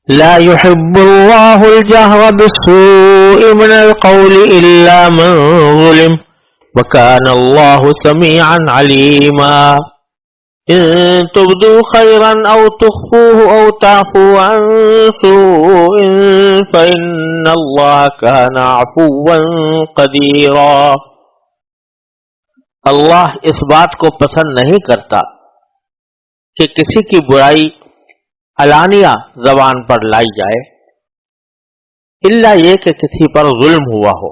لا يحب الله الجهر بالسوء من القول إلا من ظلم وكان الله سميعا عليما إن تبدوا خيرا أو تخفوه أو تعفوا عن سوء فإن الله كان عفوا قديرا. اللہ اس بات کو پسند نہیں کرتا کہ کسی کی برائی علانیہ زبان پر لائی جائے الا یہ کہ کسی پر ظلم ہوا ہو،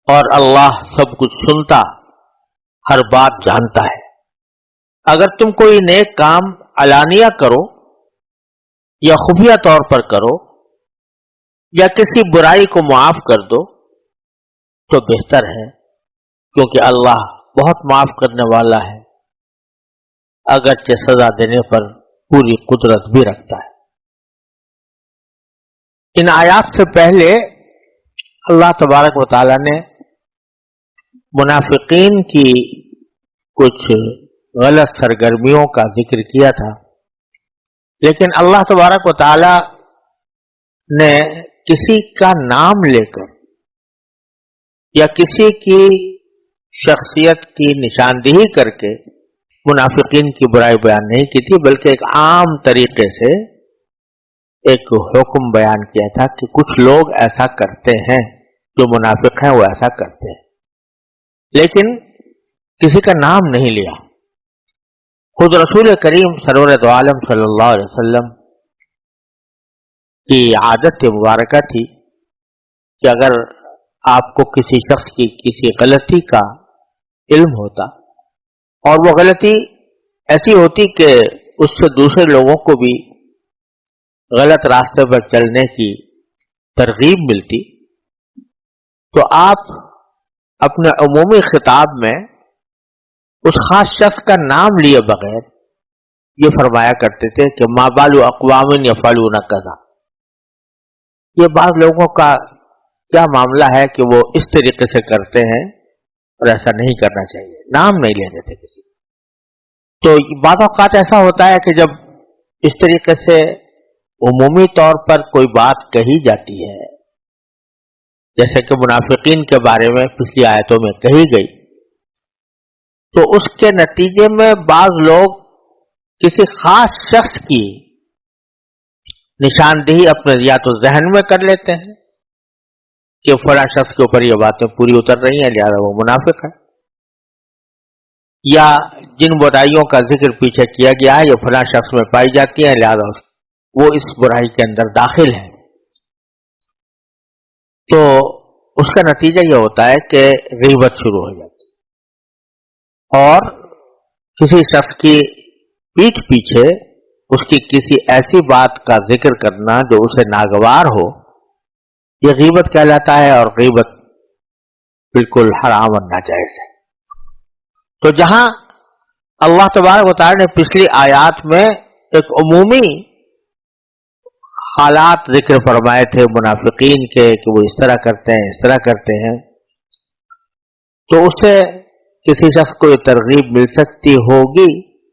اور اللہ سب کچھ سنتا، ہر بات جانتا ہے. اگر تم کوئی نیک کام علانیہ کرو یا خفیہ طور پر کرو یا کسی برائی کو معاف کر دو تو بہتر ہے، کیونکہ اللہ بہت معاف کرنے والا ہے، اگرچہ سزا دینے پر پوری قدرت بھی رکھتا ہے. ان آیات سے پہلے اللہ تبارک و تعالی نے منافقین کی کچھ غلط سرگرمیوں کا ذکر کیا تھا، لیکن اللہ تبارک و تعالی نے کسی کا نام لے کر یا کسی کی شخصیت کی نشاندہی کر کے منافقین کی برائی بیان نہیں کی تھی، بلکہ ایک عام طریقے سے ایک حکم بیان کیا تھا کہ کچھ لوگ ایسا کرتے ہیں، جو منافق ہیں وہ ایسا کرتے ہیں، لیکن کسی کا نام نہیں لیا. خود رسول کریم سرور دو عالم صلی اللہ علیہ وسلم کی عادت مبارکہ تھی کہ اگر آپ کو کسی شخص کی کسی غلطی کا علم ہوتا اور وہ غلطی ایسی ہوتی کہ اس سے دوسرے لوگوں کو بھی غلط راستے پر چلنے کی ترغیب ملتی، تو آپ اپنے عمومی خطاب میں اس خاص شخص کا نام لیے بغیر یہ فرمایا کرتے تھے کہ ما بال اقوام یفعلون کذا. یہ بعض لوگوں کا کیا معاملہ ہے کہ وہ اس طریقے سے کرتے ہیں اور ایسا نہیں کرنا چاہیے، نام نہیں لیتے تھے کسی. تو بعض اوقات ایسا ہوتا ہے کہ جب اس طریقے سے عمومی طور پر کوئی بات کہی جاتی ہے، جیسے کہ منافقین کے بارے میں پچھلی آیتوں میں کہی گئی، تو اس کے نتیجے میں بعض لوگ کسی خاص شخص کی نشاندہی اپنے یا تو ذہن میں کر لیتے ہیں کہ فلاں شخص کے اوپر یہ باتیں پوری اتر رہی ہیں لہذا وہ منافق ہے، یا جن برائیوں کا ذکر پیچھے کیا گیا ہے یہ فلاں شخص میں پائی جاتی ہیں لہذا وہ اس برائی کے اندر داخل ہے. تو اس کا نتیجہ یہ ہوتا ہے کہ غیبت شروع ہو جاتی ہے، اور کسی شخص کی پیٹھ پیچھے اس کی کسی ایسی بات کا ذکر کرنا جو اسے ناگوار ہو، یہ غیبت کہلاتا ہے، اور غیبت بالکل حرام اور ناجائز ہے. تو جہاں اللہ تبارک و تعالی نے پچھلی آیات میں ایک عمومی حالات ذکر فرمائے تھے منافقین کے کہ وہ اس طرح کرتے ہیں اس طرح کرتے ہیں، تو اس سے کسی شخص کو یہ ترغیب مل سکتی ہوگی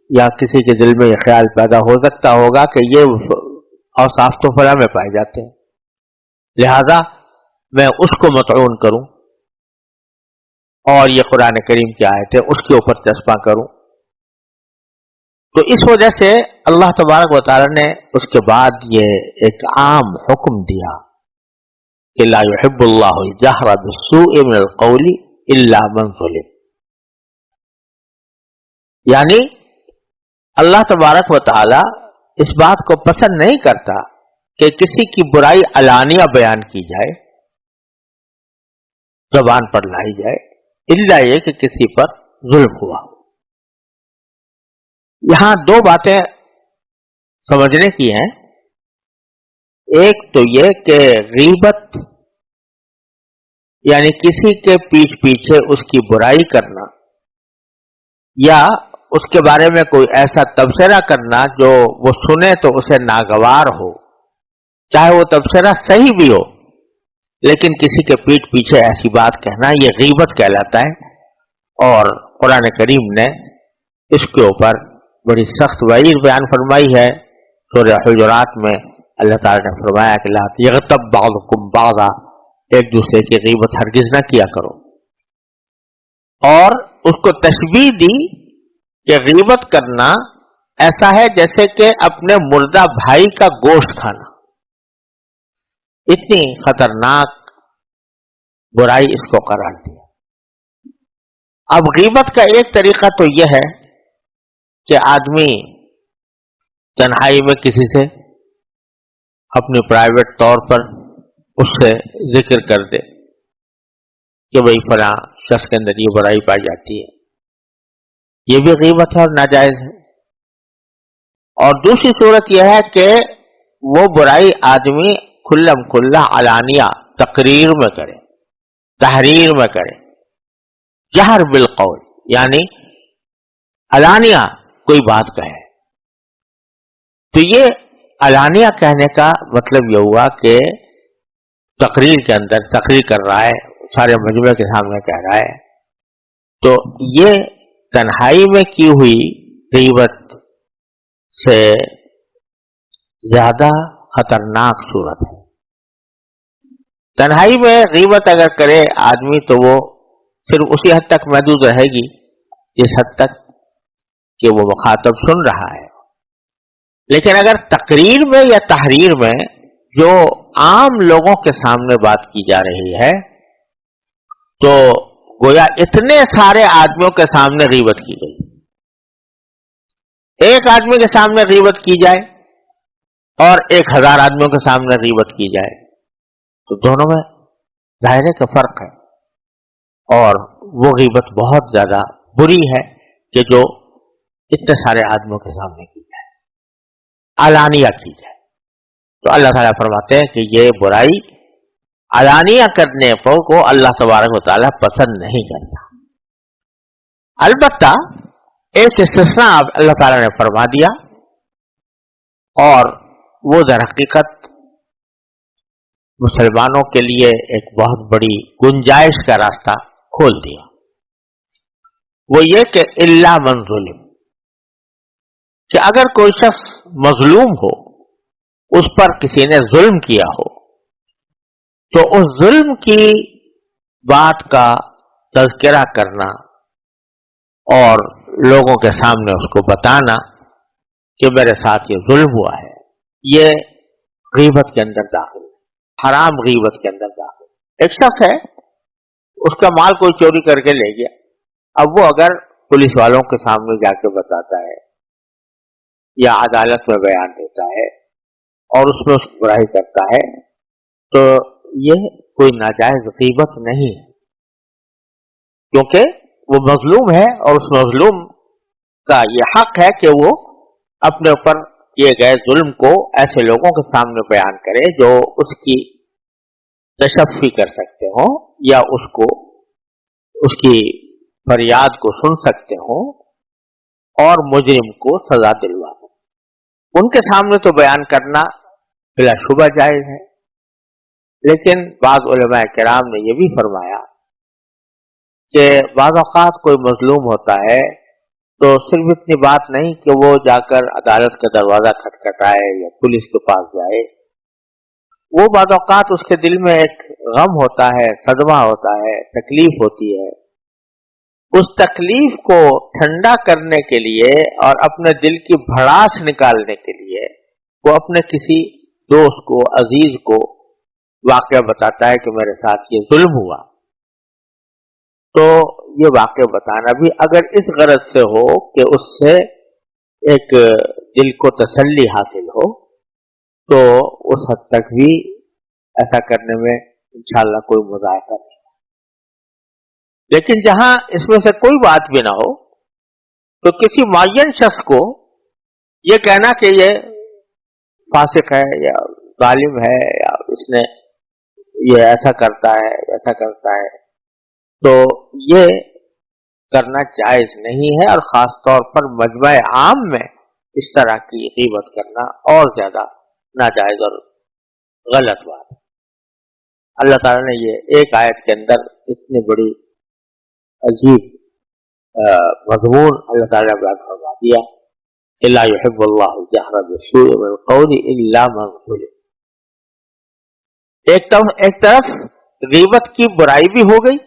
یا کسی کے دل میں یہ خیال پیدا ہو سکتا ہوگا کہ یہ اوصاف تو فلاں میں پائے جاتے ہیں، لہذا میں اس کو مطعون کروں اور یہ قرآن کریم کی آیت ہے اس کے اوپر چسپاں کروں. تو اس وجہ سے اللہ تبارک و تعالی نے اس کے بعد یہ ایک عام حکم دیا کہ لا يحب اللہ الجہر بالسوء من القول الا من ظلم، یعنی اللہ تبارک و تعالی اس بات کو پسند نہیں کرتا کہ کسی کی برائی علانیہ بیان کی جائے، زبان پر لائی جائے، الا یہ کہ کسی پر ظلم ہوا. یہاں دو باتیں سمجھنے کی ہیں. ایک تو یہ کہ غیبت یعنی کسی کے پیچھے پیچھے اس کی برائی کرنا یا اس کے بارے میں کوئی ایسا تبصرہ کرنا جو وہ سنے تو اسے ناگوار ہو، چاہے وہ تبصرہ صحیح بھی ہو لیکن کسی کے پیٹھ پیچھے ایسی بات کہنا، یہ غیبت کہلاتا ہے. اور قرآن کریم نے اس کے اوپر بڑی سخت وعید بیان فرمائی ہے. سورہ حجرات میں اللہ تعالیٰ نے فرمایا کہ لا یغتب بعضکم بعضا، ایک دوسرے کی غیبت ہرگز نہ کیا کرو، اور اس کو تشبیہ دی کہ غیبت کرنا ایسا ہے جیسے کہ اپنے مردہ بھائی کا گوشت کھانا، اتنی خطرناک برائی اس کو قرار دیا۔ اب غیبت کا ایک طریقہ تو یہ ہے کہ آدمی تنہائی میں کسی سے اپنی پرائیویٹ طور پر اس سے ذکر کر دے کہ بھئی فلاں شخص کے اندر یہ برائی پائی جاتی ہے، یہ بھی غیبت ہے اور ناجائز ہے۔ اور دوسری صورت یہ ہے کہ وہ برائی آدمی کھلم کھلا علانیہ تقریر میں کرے، تحریر میں کرے، جہر بالقول، یعنی علانیہ کوئی بات کہے۔ تو یہ علانیہ کہنے کا مطلب یہ ہوا کہ تقریر کے اندر تقریر کر رہا ہے، سارے مجمع کے سامنے کہہ رہا ہے، تو یہ تنہائی میں کی ہوئی غیبت سے زیادہ خطرناک صورت ہے۔ تنہائی میں غیبت اگر کرے آدمی تو وہ صرف اسی حد تک محدود رہے گی جس حد تک کہ وہ مخاطب سن رہا ہے، لیکن اگر تقریر میں یا تحریر میں جو عام لوگوں کے سامنے بات کی جا رہی ہے تو گویا اتنے سارے آدمیوں کے سامنے غیبت کی گئی، ایک آدمی کے سامنے غیبت کی جائے اور 1000 آدمیوں کے سامنے غیبت کی جائے تو دونوں میں ظاہر کا فرق ہے، اور وہ غیبت بہت زیادہ بری ہے کہ جو اتنے سارے آدمیوں کے سامنے کی جائے، علانیہ کی جائے۔ تو اللہ تعالیٰ فرماتے ہیں کہ یہ برائی علانیہ کرنے پر کو اللہ تبارک و تعالیٰ پسند نہیں کرتا۔ البتہ ایک استثناء اللہ تعالیٰ نے فرما دیا، اور وہ در حقیقت مسلمانوں کے لیے ایک بہت بڑی گنجائش کا راستہ کھول دیا، وہ یہ کہ الا من ظلم، کہ اگر کوئی شخص مظلوم ہو، اس پر کسی نے ظلم کیا ہو، تو اس ظلم کی بات کا تذکرہ کرنا اور لوگوں کے سامنے اس کو بتانا کہ میرے ساتھ یہ ظلم ہوا ہے، یہ غیبت کے اندر داخل ہے، حرام غیبت کے اندر داخل ہے۔ ایک شخص ہے، اس کا مال کوئی چوری کر کے لے گیا، اب وہ اگر پولیس والوں کے سامنے جا کے بتاتا ہے یا عدالت میں بیان دیتا ہے اور اس میں اس کی برائی کرتا ہے تو یہ کوئی ناجائز غیبت نہیں ہے، کیونکہ وہ مظلوم ہے اور اس مظلوم کا یہ حق ہے کہ وہ اپنے اوپر کیے گئے ظلم کو ایسے لوگوں کے سامنے بیان کرے جو اس کی تشفی کر سکتے ہوں یا اس کی فریاد کو سن سکتے ہوں اور مجرم کو سزا دلوا سکتے۔ ان کے سامنے تو بیان کرنا بلا شبہ جائز ہے، لیکن بعض علماء کرام نے یہ بھی فرمایا کہ بعض اوقات کوئی مظلوم ہوتا ہے تو صرف اتنی بات نہیں کہ وہ جا کر عدالت کا دروازہ کھٹکھٹائے یا پولیس کے پاس جائے، وہ بعض اوقات اس کے دل میں ایک غم ہوتا ہے، صدمہ ہوتا ہے، تکلیف ہوتی ہے، اس تکلیف کو ٹھنڈا کرنے کے لیے اور اپنے دل کی بھڑاس نکالنے کے لیے وہ اپنے کسی دوست کو، عزیز کو واقعہ بتاتا ہے کہ میرے ساتھ یہ ظلم ہوا۔ تو یہ واقعہ بتانا بھی اگر اس غرض سے ہو کہ اس سے ایک دل کو تسلی حاصل ہو تو اس حد تک بھی ایسا کرنے میں انشاءاللہ کوئی مذائقہ نہیں، لیکن جہاں اس میں سے کوئی بات بھی نہ ہو تو کسی معین شخص کو یہ کہنا کہ یہ فاسق ہے یا ظالم ہے یا اس نے یہ ایسا کرتا ہے ایسا کرتا ہے، تو یہ کرنا جائز نہیں ہے، اور خاص طور پر مجمع عام میں اس طرح کی غیبت کرنا اور زیادہ ناجائز اور غلط بات ہے۔ اللہ تعالیٰ نے یہ ایک آیت کے اندر اتنی بڑی عجیب مضمون اللہ تعالیٰ نے بیان فرما دیا لا يحب اللہ الجہر بالسوء من القول الا من ظلم. ایک طرف غیبت کی برائی بھی ہو گئی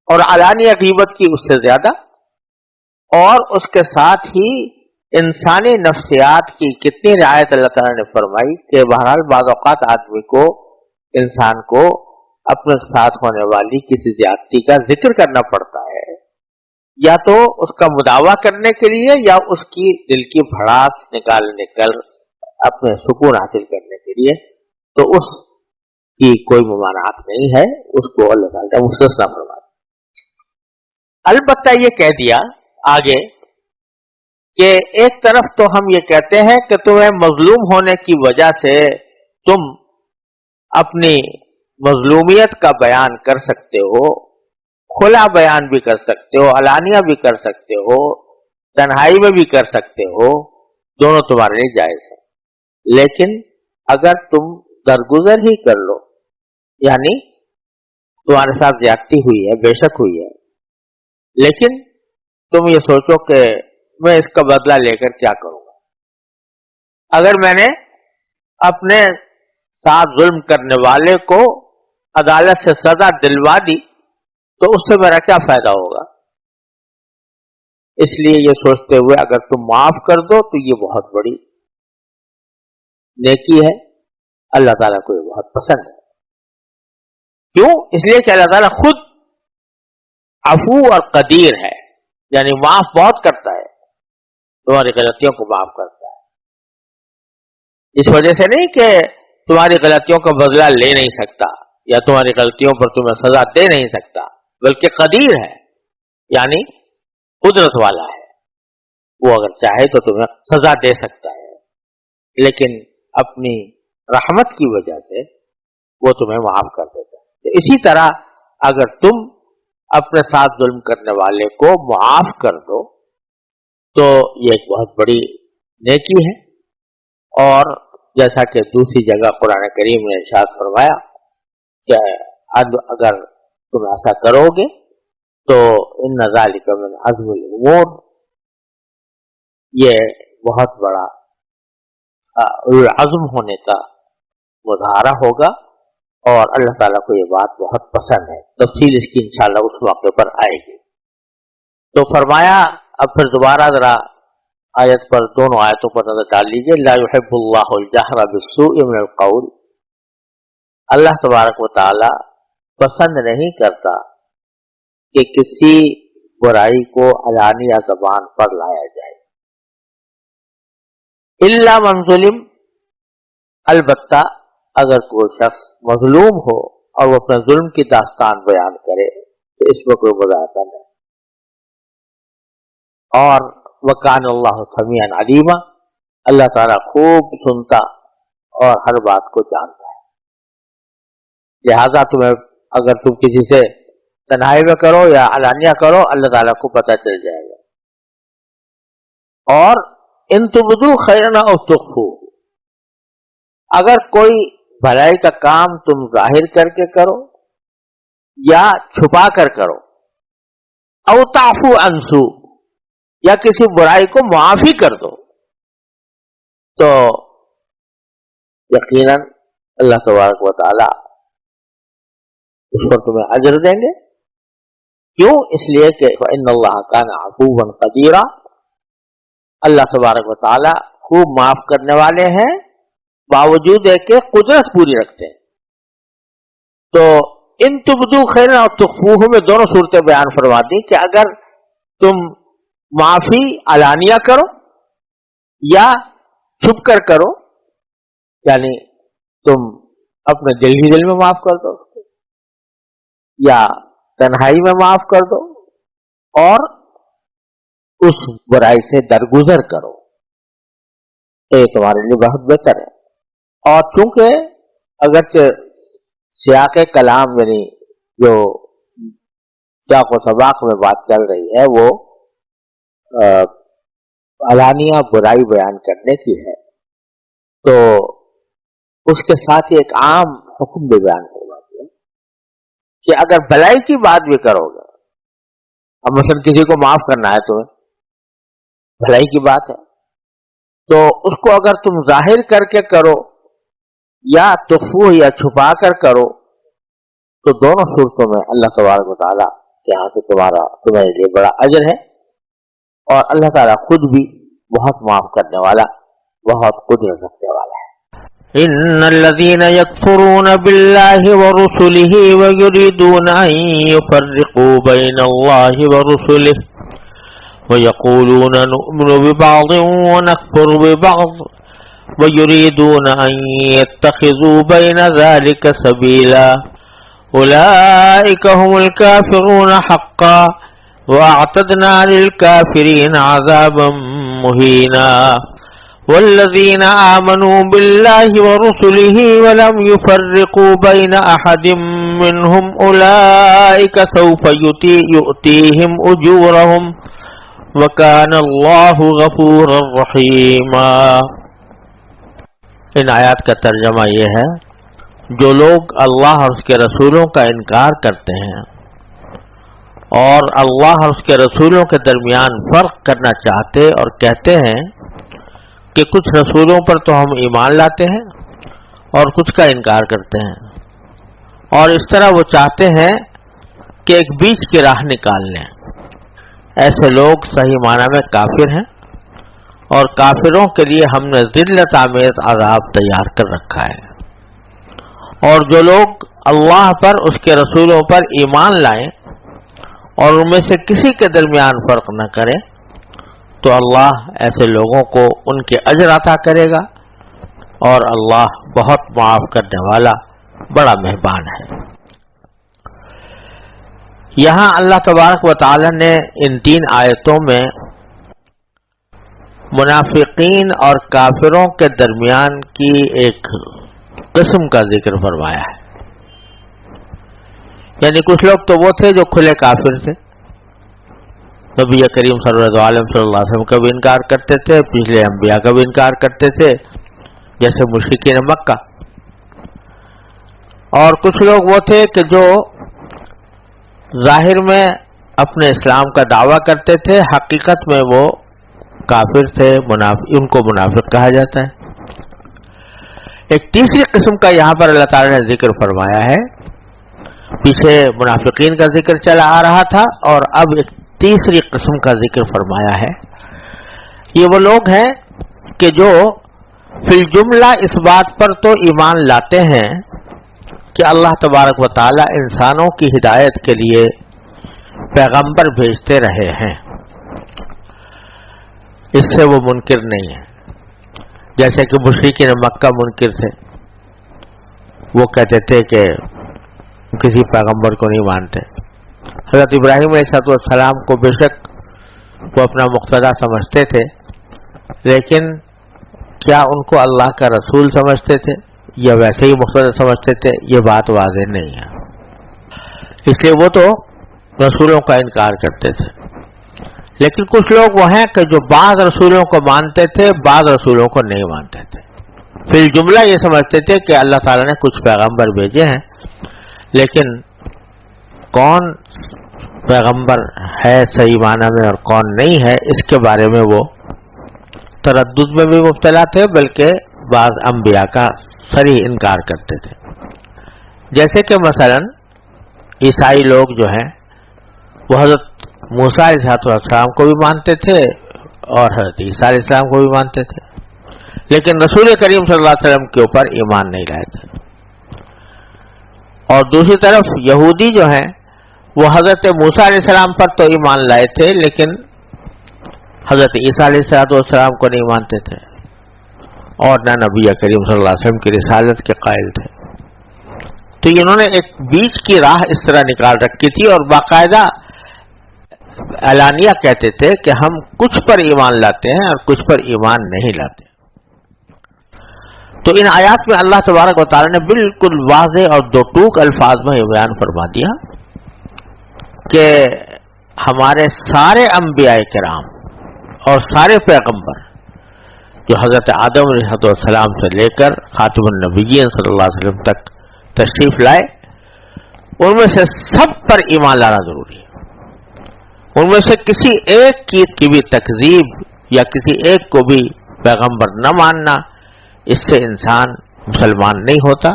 اور علانیہ غیبت کی اس سے زیادہ، اور اس کے ساتھ ہی انسانی نفسیات کی کتنی رعایت اللہ تعالیٰ نے فرمائی کہ بہرحال بعض اوقات آدمی کو، انسان کو اپنے ساتھ ہونے والی کسی زیادتی کا ذکر کرنا پڑتا ہے، یا تو اس کا مداوع کرنے کے لیے یا اس کی دل کی بھڑاس نکالنے کر اپنے سکون حاصل کرنے کے لیے، تو اس کی کوئی ممانعت نہیں ہے، اس کو اللہ تعالیٰ مستثنیٰ فرماتا. البتہ یہ کہہ دیا آگے کہ ایک طرف تو ہم یہ کہتے ہیں کہ تمہیں مظلوم ہونے کی وجہ سے تم اپنی مظلومیت کا بیان کر سکتے ہو، کھلا بیان بھی کر سکتے ہو، علانیہ بھی کر سکتے ہو، تنہائی میں بھی کر سکتے ہو، دونوں تمہارے لیے جائز ہے. لیکن اگر تم درگزر ہی کر لو، یعنی تمہارے ساتھ زیادتی ہوئی ہے، بے شک ہوئی ہے، لیکن تم یہ سوچو کہ میں اس کا بدلہ لے کر کیا کروں گا. اگر میں نے اپنے ساتھ ظلم کرنے والے کو عدالت سے سزا دلوا دی تو اس سے میرا کیا فائدہ ہوگا؟ اس لیے یہ سوچتے ہوئے اگر تم معاف کر دو تو یہ بہت بڑی نیکی ہے، اللہ تعالیٰ کو یہ بہت پسند ہے. کیوں؟ اس لیے کہ اللہ تعالیٰ خود عفو اور قدیر ہے، یعنی معاف بہت کرتا ہے، تمہاری غلطیوں کو معاف کرتا ہے. اس وجہ سے نہیں کہ تمہاری غلطیوں کا بدلہ لے نہیں سکتا یا تمہاری غلطیوں پر تمہیں سزا دے نہیں سکتا، بلکہ قدیر ہے، یعنی قدرت والا ہے. وہ اگر چاہے تو تمہیں سزا دے سکتا ہے، لیکن اپنی رحمت کی وجہ سے وہ تمہیں معاف کر دیتا ہے. تو اسی طرح اگر تم اپنے ساتھ ظلم کرنے والے کو معاف کر دو تو یہ ایک بہت بڑی نیکی ہے. اور جیسا کہ دوسری جگہ قرآن کریم نے ارشاد فرمایا کہ اگر تم ایسا کرو گے تو ان ذالک من عزم الامور، یہ بہت بڑا عزم ہونے کا مظاہرہ ہوگا، اور اللہ تعالیٰ کو یہ بات بہت پسند ہے. تفصیل اس کی انشاءاللہ اس موقع پر آئے گی. تو فرمایا، اب پھر دوبارہ ذرا آیت پر، دونوں آیتوں پر نظر ڈال لیجیے. لا يحب اللہ الجہر بالسوء من القول، اللہ تبارک و تعالی پسند نہیں کرتا کہ کسی برائی کو علانیہ زبان پر لایا جائے. الا من ظلم، البتہ اگر کوئی شخص مظلوم ہو اور وہ اپنے ظلم کی داستان بیان کرے تو اس میں کوئی مذاہرہ نہیں. اور وکان اللہ سمیعا علیما، اللہ تعالیٰ خوب سنتا اور ہر بات کو جانتا ہے. لہذا اگر تم کسی سے تنہائی میں کرو یا علانیہ کرو، اللہ تعالیٰ کو پتہ چل جائے گا. اور ان تبدو خیرا او تخفو، اگر کوئی بھلائی کا کام تم ظاہر کر کے کرو یا چھپا کر کرو، او تعفو عن سوء، یا کسی برائی کو معاف ہی کر دو، تو یقیناً اللہ تبارک و تعالی اس پر تمہیں اجر دیں گے. کیوں؟ اس لیے کہ فإن اللہ کان عفوا قدیرا، اللہ تبارک و تعالی خوب معاف کرنے والے ہیں، باوجود ہے کہ قدرت پوری رکھتے ہیں. تو ان تبدو خیرا اور تخفوہ میں دونوں صورتیں بیان فرما دی کہ اگر تم معافی علانیہ کرو یا چھپ کر کرو، یعنی تم اپنے دل ہی دل میں معاف کر دو یا تنہائی میں معاف کر دو اور اس برائی سے درگزر کرو، تو یہ تمہارے لیے بہت بہتر ہے. اور چونکہ اگرچہ سیاق کلام یعنی جو سیاق و سباق میں بات چل رہی ہے وہ علانیہ برائی بیان کرنے کی ہے، تو اس کے ساتھ ہی ایک عام حکم بھی بیان کروا دیا کہ اگر بھلائی کی بات بھی کرو گے، اب مثلا کسی کو معاف کرنا ہے تمہیں، بھلائی کی بات ہے، تو اس کو اگر تم ظاہر کر کے کرو یا تخفو یا چھپا کر کرو تو دونوں صورتوں میں اللہ تبارک و تعالیٰ کے یہاں سے تمہارے لیے بڑا اجر ہے، اور اللہ تعالیٰ خود بھی بہت معاف کرنے والا، بہت قدرت رکھنے والا ہے۔ ان الذين يكفرون بالله ورسله ويريدون ان يفرقوا بين الله ورسله ويقولون نؤمن ببعض ونكفر ببعض ويريدون ان يتخذوا بين ذلك سبيلا اولئك هم الكافرون حقا واعتدنا للكافرين عذابا مهينا والذين آمنوا بالله ورسله ولم يفرقوا بين أحد منهم أولئك سوف يؤتيهم أجورهم وكان الله غفورا رحيما۔ ان آیات کا ترجمہ یہ ہے، جو لوگ اللہ اور اس کے رسولوں کا انکار کرتے ہیں اور اللہ اور اس کے رسولوں کے درمیان فرق کرنا چاہتے اور کہتے ہیں کہ کچھ رسولوں پر تو ہم ایمان لاتے ہیں اور کچھ کا انکار کرتے ہیں، اور اس طرح وہ چاہتے ہیں کہ ایک بیچ کی راہ نکال لیں، ایسے لوگ صحیح معنی میں کافر ہیں، اور کافروں کے لیے ہم نے ذلت آمیز عذاب تیار کر رکھا ہے۔ اور جو لوگ اللہ پر اس کے رسولوں پر ایمان لائیں اور ان میں سے کسی کے درمیان فرق نہ کریں تو اللہ ایسے لوگوں کو ان کے اجر عطا کرے گا، اور اللہ بہت معاف کرنے والا، بڑا مہربان ہے۔ یہاں اللہ تبارک و تعالی نے ان 3 آیتوں میں منافقین اور کافروں کے درمیان کی ایک قسم کا ذکر فرمایا ہے، یعنی کچھ لوگ تو وہ تھے جو کھلے کافر تھے، نبی کریم صلی اللہ علیہ وسلم کا بھی انکار کرتے تھے، پچھلے انبیاء کا بھی انکار کرتے تھے جیسے مشرکین مکہ، اور کچھ لوگ وہ تھے کہ جو ظاہر میں اپنے اسلام کا دعویٰ کرتے تھے، حقیقت میں وہ کافر تھے، ان کو منافق کہا جاتا ہے۔ ایک تیسری قسم کا یہاں پر اللہ تعالی نے ذکر فرمایا ہے، پیچھے منافقین کا ذکر چلا آ رہا تھا اور اب ایک تیسری قسم کا ذکر فرمایا ہے۔ یہ وہ لوگ ہیں کہ جو فی الجملہ اس بات پر تو ایمان لاتے ہیں کہ اللہ تبارک و تعالی انسانوں کی ہدایت کے لیے پیغمبر بھیجتے رہے ہیں، اس سے وہ منکر نہیں ہیں، جیسے کہ مشرکین مکہ منکر تھے، وہ کہتے تھے کہ کسی پیغمبر کو نہیں مانتے۔ حضرت ابراہیم علیہ السلام کو بے شک وہ اپنا مقتدی سمجھتے تھے، لیکن کیا ان کو اللہ کا رسول سمجھتے تھے یا ویسے ہی مقتدی سمجھتے تھے، یہ بات واضح نہیں ہے، اس لیے وہ تو رسولوں کا انکار کرتے تھے۔ لیکن کچھ لوگ وہ ہیں کہ جو بعض رسولوں کو مانتے تھے، بعض رسولوں کو نہیں مانتے تھے، فی الجملہ یہ سمجھتے تھے کہ اللہ تعالیٰ نے کچھ پیغمبر بھیجے ہیں، لیکن کون پیغمبر ہے صحیح معنی میں اور کون نہیں ہے اس کے بارے میں وہ تردد میں بھی مبتلا تھے، بلکہ بعض انبیاء کا صریح انکار کرتے تھے۔ جیسے کہ مثلا عیسائی لوگ جو ہیں وہ حضرت موسیٰ علیہ السلام کو بھی مانتے تھے اور حضرت عیسیٰ علیہ السلام کو بھی مانتے تھے، لیکن رسول کریم صلی اللہ علیہ وسلم کے اوپر ایمان نہیں لائے تھے۔ اور دوسری طرف یہودی جو ہیں وہ حضرت موسیٰ علیہ السلام پر تو ایمان لائے تھے، لیکن حضرت عیسیٰ علیہ السلام کو نہیں مانتے تھے، اور نہ نبی کریم صلی اللہ علیہ وسلم کی رسالت کے قائل تھے۔ تو انہوں نے ایک بیچ کی راہ اس طرح نکال رکھی تھی، اور باقاعدہ اعلانیہ کہتے تھے کہ ہم کچھ پر ایمان لاتے ہیں اور کچھ پر ایمان نہیں لاتے۔ تو ان آیات میں اللہ تبارک و تعالی نے بالکل واضح اور دو ٹوک الفاظ میں یہ بیان فرما دیا کہ ہمارے سارے انبیاء کرام اور سارے پیغمبر جو حضرت آدم علیہ السلام سے لے کر خاتم النبیین صلی اللہ علیہ وسلم تک تشریف لائے، ان میں سے سب پر ایمان لانا ضروری ہے۔ ان میں سے کسی ایک کی بھی تکذیب یا کسی ایک کو بھی پیغمبر نہ ماننا، اس سے انسان مسلمان نہیں ہوتا۔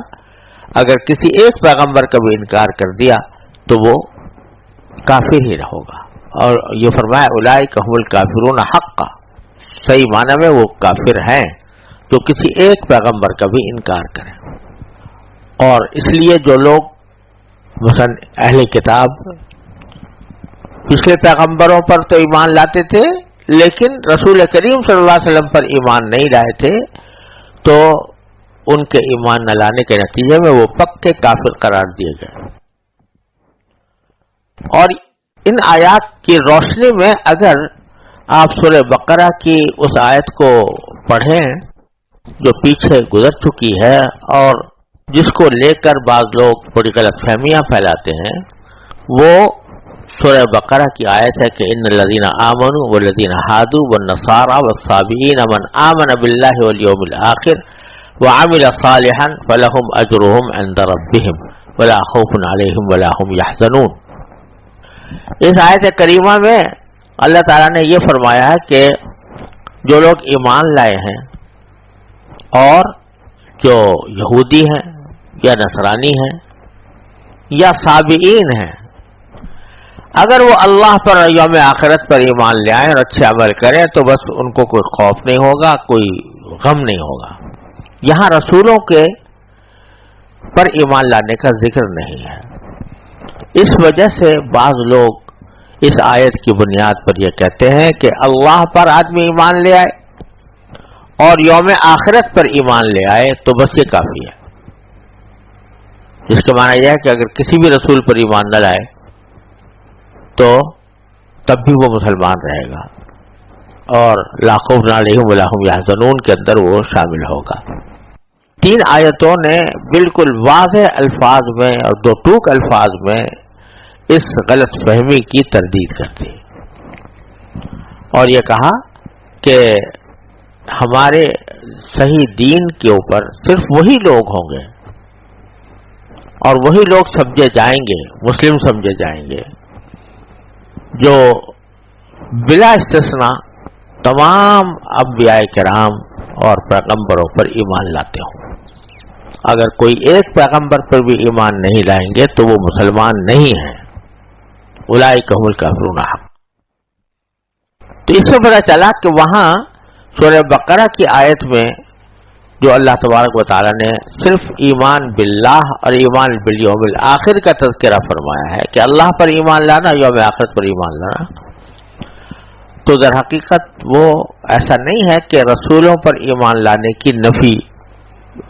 اگر کسی ایک پیغمبر کا بھی انکار کر دیا تو وہ کافر ہی ہوگا، اور یہ فرمایا اولئک هم الکافرون حقا، صحیح معنی میں وہ کافر ہیں جو کسی ایک پیغمبر کا بھی انکار کریں۔ اور اس لیے جو لوگ مثلا اہل کتاب پچھلے پیغمبروں پر تو ایمان لاتے تھے لیکن رسول کریم صلی اللہ علیہ وسلم پر ایمان نہیں لائے تھے، تو ان کے ایمان نہ لانے کے نتیجے میں وہ پکے کافر قرار دیے گئے۔ اور ان آیات کی روشنی میں اگر آپ سورہ بقرہ کی اس آیت کو پڑھیں جو پیچھے گزر چکی ہے اور جس کو لے کر بعض لوگ بڑی غلط فہمیاں پھیلاتے ہیں، وہ سورہ بقرہ کی آیت ہے کہ ان الذین آمنوا والذین ہادوا والنصارى والصابئین من آمن باللہ والیوم الآخر وعمل صالحا فلهم اجرهم عند ربهم ولا خوف علیہم ولا هم يحزنون۔ اس آیت کریمہ میں اللہ تعالیٰ نے یہ فرمایا ہے کہ جو لوگ ایمان لائے ہیں اور جو یہودی ہیں یا نصرانی ہیں یا صابئین ہیں، اگر وہ اللہ پر یوم آخرت پر ایمان لے آئیں اور اچھے عمل کریں تو بس ان کو کوئی خوف نہیں ہوگا، کوئی غم نہیں ہوگا۔ یہاں رسولوں کے پر ایمان لانے کا ذکر نہیں ہے۔ اس وجہ سے بعض لوگ اس آیت کی بنیاد پر یہ کہتے ہیں کہ اللہ پر آدمی ایمان لے آئے اور یوم آخرت پر ایمان لے آئے تو بس یہ کافی ہے، جس کا معنی یہ ہے کہ اگر کسی بھی رسول پر ایمان نہ لائے تو تب بھی وہ مسلمان رہے گا اور لا خوف علیہم ولا هم يحزنون کے اندر وہ شامل ہوگا۔ تین آیتوں نے بالکل واضح الفاظ میں اور دو ٹوک الفاظ میں اس غلط فہمی کی تردید کر دی اور یہ کہا کہ ہمارے صحیح دین کے اوپر صرف وہی لوگ ہوں گے اور وہی لوگ سمجھے جائیں گے، مسلم سمجھے جائیں گے جو بلا استثناء تمام انبیاء کرام اور پیغمبروں پر ایمان لاتے ہوں۔ اگر کوئی ایک پیغمبر پر بھی ایمان نہیں لائیں گے تو وہ مسلمان نہیں ہیں۔ اولئک هم الکافرون حقا۔ تو اس سے پتہ چلا کہ وہاں سورہ بقرہ کی آیت میں جو اللہ تبارک و تعالیٰ نے صرف ایمان باللہ اور ایمان بالیوم الآخر کا تذکرہ فرمایا ہے کہ اللہ پر ایمان لانا، یوم آخرت پر ایمان لانا، تو در حقیقت وہ ایسا نہیں ہے کہ رسولوں پر ایمان لانے کی نفی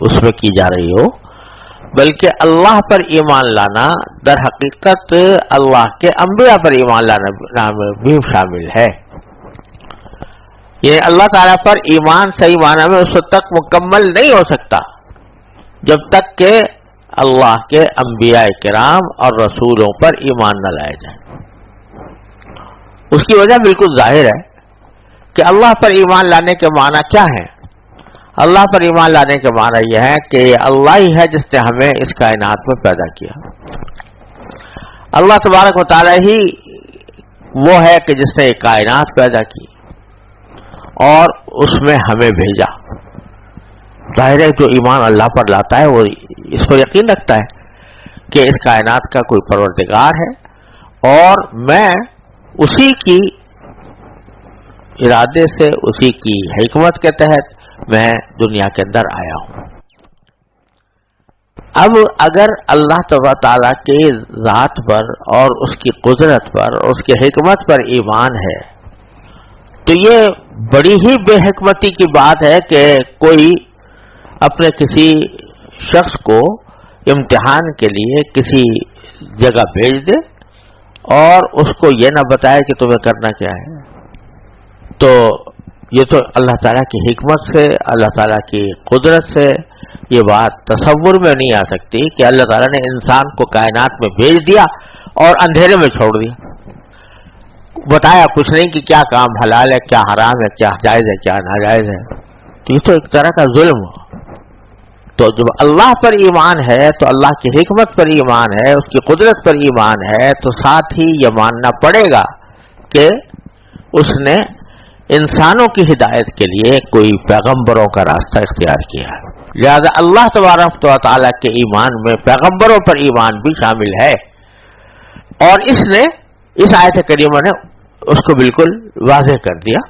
اس میں کی جا رہی ہو، بلکہ اللہ پر ایمان لانا در حقیقت اللہ کے انبیاء پر ایمان لانا بھی شامل ہے۔ یہ اللہ تعالیٰ پر ایمان صحیح معنی میں اس وقت تک مکمل نہیں ہو سکتا جب تک کہ اللہ کے انبیاء کرام اور رسولوں پر ایمان نہ لائے جائیں۔ اس کی وجہ بالکل ظاہر ہے کہ اللہ پر ایمان لانے کے معنی کیا ہے۔ اللہ پر ایمان لانے کے معنی یہ ہے کہ یہ اللہ ہی ہے جس نے ہمیں اس کائنات میں پیدا کیا۔ اللہ تبارک و تعالیٰ ہی وہ ہے کہ جس نے یہ کائنات پیدا کی اور اس میں ہمیں بھیجا۔ ظاہر ہے جو ایمان اللہ پر لاتا ہے وہ اس پر یقین رکھتا ہے کہ اس کائنات کا کوئی پروردگار ہے اور میں اسی کی ارادے سے، اسی کی حکمت کے تحت میں دنیا کے اندر آیا ہوں۔ اب اگر اللہ تعالیٰ کے ذات پر اور اس کی قدرت پر اور اس کی حکمت پر ایمان ہے تو یہ بڑی ہی بے حکمتی کی بات ہے کہ کوئی اپنے کسی شخص کو امتحان کے لیے کسی جگہ بھیج دے اور اس کو یہ نہ بتائے کہ تمہیں کرنا کیا ہے۔ تو یہ تو اللہ تعالیٰ کی حکمت سے، اللہ تعالیٰ کی قدرت سے یہ بات تصور میں نہیں آ سکتی کہ اللہ تعالیٰ نے انسان کو کائنات میں بھیج دیا اور اندھیرے میں چھوڑ دیا، بتایا کچھ نہیں کہ کیا کام حلال ہے، کیا حرام ہے، کیا جائز ہے، کیا ناجائز ہے۔ تو یہ تو ایک طرح کا ظلم ہو۔ تو جب اللہ پر ایمان ہے تو اللہ کی حکمت پر ایمان ہے، اس کی قدرت پر ایمان ہے، تو ساتھ ہی یہ ماننا پڑے گا کہ اس نے انسانوں کی ہدایت کے لیے کوئی پیغمبروں کا راستہ اختیار کیا ہے. لہذا اللہ تبارک و تعالیٰ کے ایمان میں پیغمبروں پر ایمان بھی شامل ہے، اور اس آیت کریمہ نے اس کو بالکل واضح کر دیا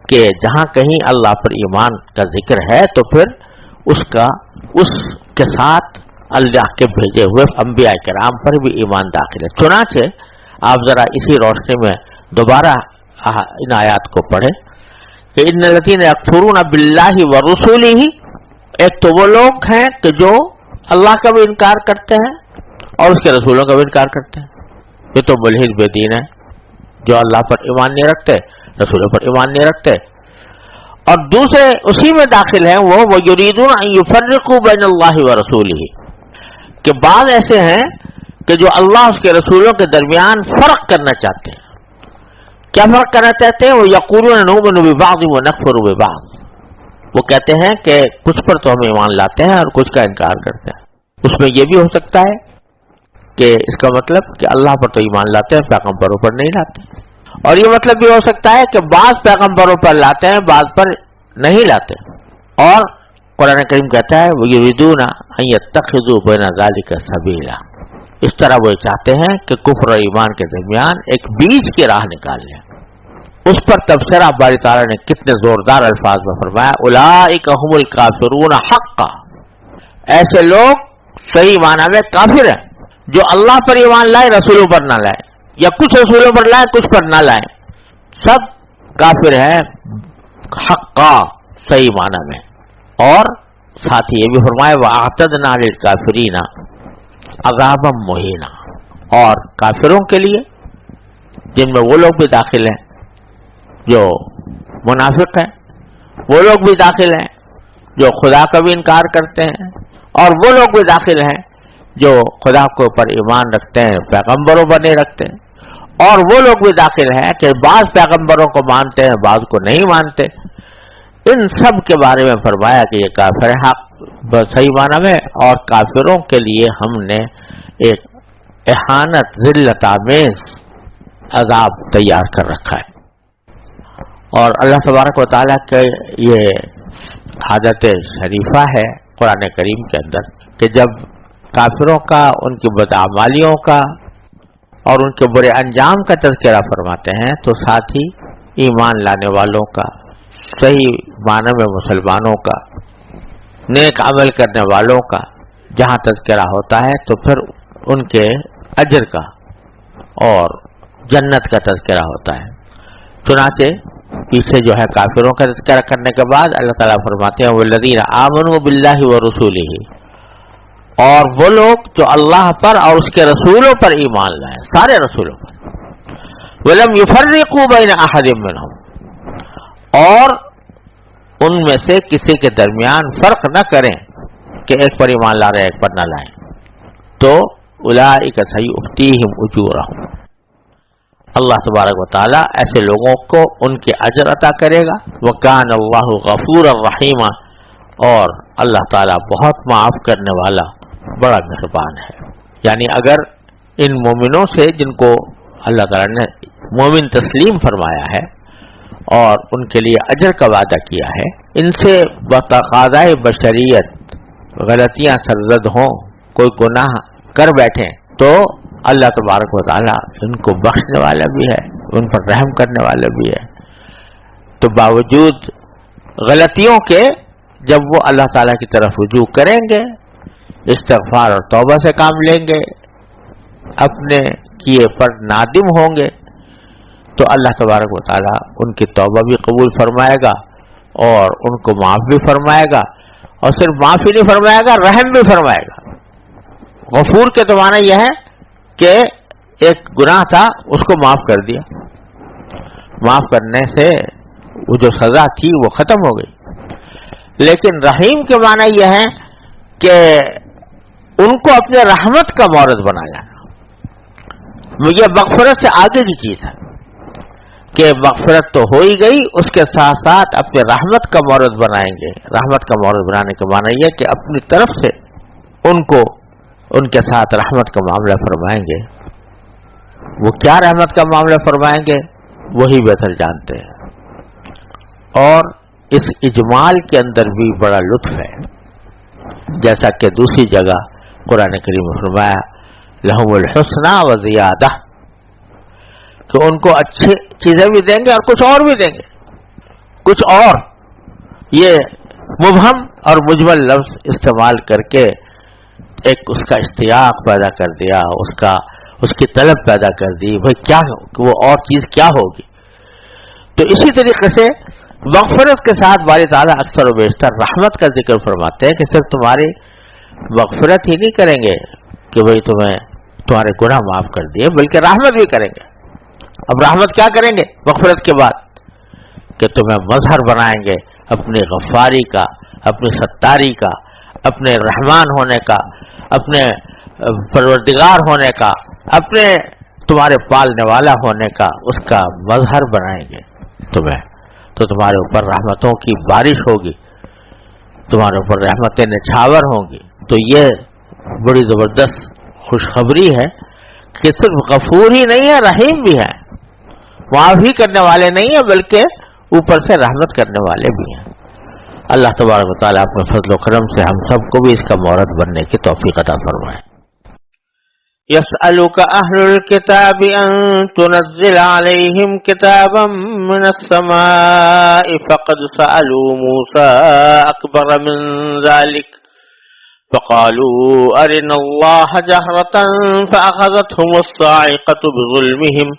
کہ جہاں کہیں اللہ پر ایمان کا ذکر ہے تو پھر اس کے ساتھ اللہ کے بھیجے ہوئے انبیاء کرام پر بھی ایمان داخل ہے. چنانچہ آپ ذرا اسی روشنی میں دوبارہ ان آیات کو پڑھیں کہ ان الذین یکفرون باللہ ورسولہ، ایک تو وہ لوگ ہیں کہ جو اللہ کا بھی انکار کرتے ہیں اور اس کے رسولوں کا بھی انکار کرتے ہیں. یہ تو ملحد بے دین ہے جو اللہ پر ایمان نہیں رکھتے، رسولوں پر ایمان نہیں رکھتے. اور دوسرے اسی میں داخل ہیں وہ یریدون ان یفرقوا بین اللہ ورسولہ، کہ بعض ایسے ہیں کہ جو اللہ اس کے رسولوں کے درمیان فرق کرنا چاہتے ہیں. کیا فرق کرنا چاہتے ہیں؟ وہ یقولون نؤمن ببعض ونکفر ببعض، وہ کہتے ہیں کہ کچھ پر تو ہم ایمان لاتے ہیں اور کچھ کا انکار کرتے ہیں. اس میں یہ بھی ہو سکتا ہے کہ اس کا مطلب کہ اللہ پر تو ایمان لاتے ہیں، پیغمبروں پر نہیں لاتے. اور یہ مطلب بھی ہو سکتا ہے کہ بعض پیغمبروں پر لاتے ہیں، بعض پر نہیں لاتے. اور قرآن کریم کہتا ہے وَيُرِيدُونَ أَن يَتَّخِذُوا بَيْنَ ذَلِكَ سَبِيلًا، اس طرح وہ چاہتے ہیں کہ کفر اور ایمان کے درمیان ایک بیچ کی راہ نکال لیں. اس پر تبصرہ باری تعالیٰ نے کتنے زوردار الفاظ میں فرمایا، اولئک هم الکافرون حقا، ایسے لوگ صحیح معنی میں کافر ہیں جو اللہ پر ایمان لائے رسولوں پر نہ لائے، یا کچھ رسولوں پر لائے کچھ پر نہ لائے، سب کافر ہیں حقا صحیح معنی میں. اور ساتھ ہی یہ بھی فرمایا وَأَعْتَدْنَا لِلْكَافِرِينَ عَذَابًا مُهِينًا، اور کافروں کے لیے جن میں وہ لوگ بھی داخل ہیں جو منافق ہیں، وہ لوگ بھی داخل ہیں جو خدا کا بھی انکار کرتے ہیں، اور وہ لوگ بھی داخل ہیں جو خدا کے اوپر ایمان رکھتے ہیں پیغمبروں پر نہیں رکھتے، اور وہ لوگ بھی داخل ہیں کہ بعض پیغمبروں کو مانتے ہیں بعض کو نہیں مانتے. ان سب کے بارے میں فرمایا کہ یہ کافر حق صحیح معنی میں، اور کافروں کے لیے ہم نے ایک اہانت ذلت آمیز عذاب تیار کر رکھا ہے. اور اللہ تبارک و تعالیٰ کے یہ عادت شریفہ ہے قرآن کریم کے اندر کہ جب کافروں کا، ان کی بدعمالیوں کا اور ان کے برے انجام کا تذکرہ فرماتے ہیں تو ساتھ ہی ایمان لانے والوں کا، صحیح معنی میں مسلمانوں کا، نیک عمل کرنے والوں کا جہاں تذکرہ ہوتا ہے تو پھر ان کے اجر کا اور جنت کا تذکرہ ہوتا ہے. چنانچہ پیچھے جو ہے کافروں کا تذکرہ کرنے کے بعد اللہ تعالیٰ فرماتے ہیں والذین آمنوا باللہ ورسولہ، اور وہ لوگ جو اللہ پر اور اس کے رسولوں پر ایمان لائیں، سارے رسولوں پر، ولم یفرقوا بین احد منہم، اور ان میں سے کسی کے درمیان فرق نہ کریں کہ ایک پر ایمان لا رہے ایک پر نہ لائیں، تو اولئک سیؤتیہم اجورہم، اللہ تبارک و تعالیٰ ایسے لوگوں کو ان کے اجر عطا کرے گا. وکان اللہ غفور الرحیم، اور اللہ تعالیٰ بہت معاف کرنے والا بڑا مہربان ہے. یعنی اگر ان مومنوں سے جن کو اللہ تعالیٰ نے مومن تسلیم فرمایا ہے اور ان کے لیے اجر کا وعدہ کیا ہے، ان سے بتقاضائے بشریت غلطیاں سرزد ہوں، کوئی گناہ کر بیٹھیں، تو اللہ تبارک و تعالیٰ ان کو بخشنے والا بھی ہے، ان پر رحم کرنے والا بھی ہے. تو باوجود غلطیوں کے جب وہ اللہ تعالیٰ کی طرف رجوع کریں گے، استغفار اور توبہ سے کام لیں گے، اپنے کیے پر نادم ہوں گے، تو اللہ تبارک و تعالیٰ ان کی توبہ بھی قبول فرمائے گا اور ان کو معاف بھی فرمائے گا، اور صرف معاف ہی نہیں فرمائے گا، رحم بھی فرمائے گا. غفور کے تو معنی یہ ہے کہ ایک گناہ تھا اس کو معاف کر دیا، معاف کرنے سے وہ جو سزا تھی وہ ختم ہو گئی. لیکن رحیم کے معنی یہ ہے کہ ان کو اپنے رحمت کا مورد بنایا. یہ مغفرت سے آگے کی چیز ہے کہ مغفرت تو ہو ہی گئی، اس کے ساتھ ساتھ اپنے رحمت کا مورد بنائیں گے. رحمت کا مورد بنانے کا معنی یہ کہ اپنی طرف سے ان کو ان کے ساتھ رحمت کا معاملہ فرمائیں گے. وہ کیا رحمت کا معاملہ فرمائیں گے وہی بہتر جانتے ہیں. اور اس اجمال کے اندر بھی بڑا لطف ہے، جیسا کہ دوسری جگہ قرآن کریم میں فرمایا لہم الحسنى وزیادہ، کہ ان کو اچھی چیزیں بھی دیں گے اور کچھ اور بھی دیں گے، کچھ اور۔ یہ مبہم اور مجمل لفظ استعمال کر کے ایک اس کا اشتیاق پیدا کر دیا، اس کی طلب پیدا کر دی، بھائی کیا وہ اور چیز کیا ہوگی۔ تو اسی طریقے سے مغفرت کے ساتھ باری تعالیٰ اکثر و بیشتر رحمت کا ذکر فرماتے ہیں، کہ صرف تمہاری مغفرت ہی نہیں کریں گے کہ بھائی تمہارے گناہ معاف کر دیے، بلکہ رحمت بھی کریں گے۔ اب رحمت کیا کریں گے مغفرت کے بعد؟ کہ تمہیں مظہر بنائیں گے اپنی غفاری کا، اپنی ستاری کا، اپنے رحمان ہونے کا، اپنے پروردگار ہونے کا، اپنے تمہارے پالنے والا ہونے کا، اس کا مظہر بنائیں گے تمہیں، تو تمہارے اوپر رحمتوں کی بارش ہوگی، تمہارے اوپر رحمتیں نچھاور ہوں گی۔ تو یہ بڑی زبردست خوشخبری ہے کہ صرف غفور ہی نہیں ہے، رحیم بھی ہے، معاف ہی کرنے والے نہیں ہیں بلکہ اوپر سے رحمت کرنے والے بھی ہیں۔ اللہ تبارک و تعالیٰ اپنے فضل و کرم سے ہم سب کو بھی اس کا مورد بننے کی توفیق عطا فرمائے۔ يسألك أهل الكتاب أن تنزل عليهم كتابا من السماء فقد سألوا موسى أكبر من ذلك فقالوا أرنا الله جهرة فأخذتهم الصاعقة بظلمهم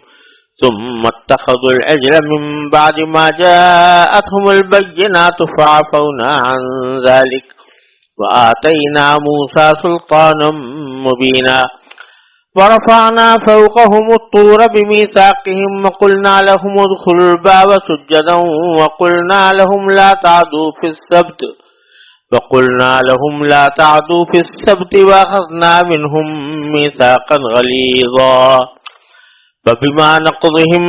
ثم اتخذوا العجل من بعد ما جاءتهم البينات فعفونا عن ذلك وآتينا موسى سلطانا مبينا ورفعنا فوقهم الطور بميثاقهم وقلنا لهم ادخلوا الباب سجدا وقلنا لهم لا تعدوا في السبت وأخذنا منهم ميثاقا غليظا فبما نقضهم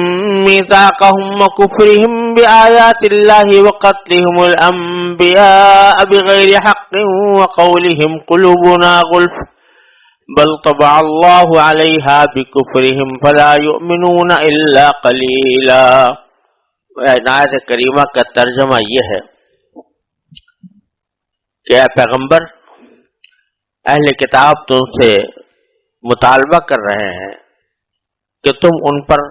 ميثاقهم وكفرهم بآيات الله وقتلهم الأنبياء بغير حق وقولهم قلوبنا غلف بل طبع الله عليها بكفرهم فلا يؤمنون إلا قليلا۔ آیت کریمہ کا ترجمہ یہ ہے کہ اے پیغمبر، اہل کتاب تم سے مطالبہ کر رہے ہیں کہ تم ان پر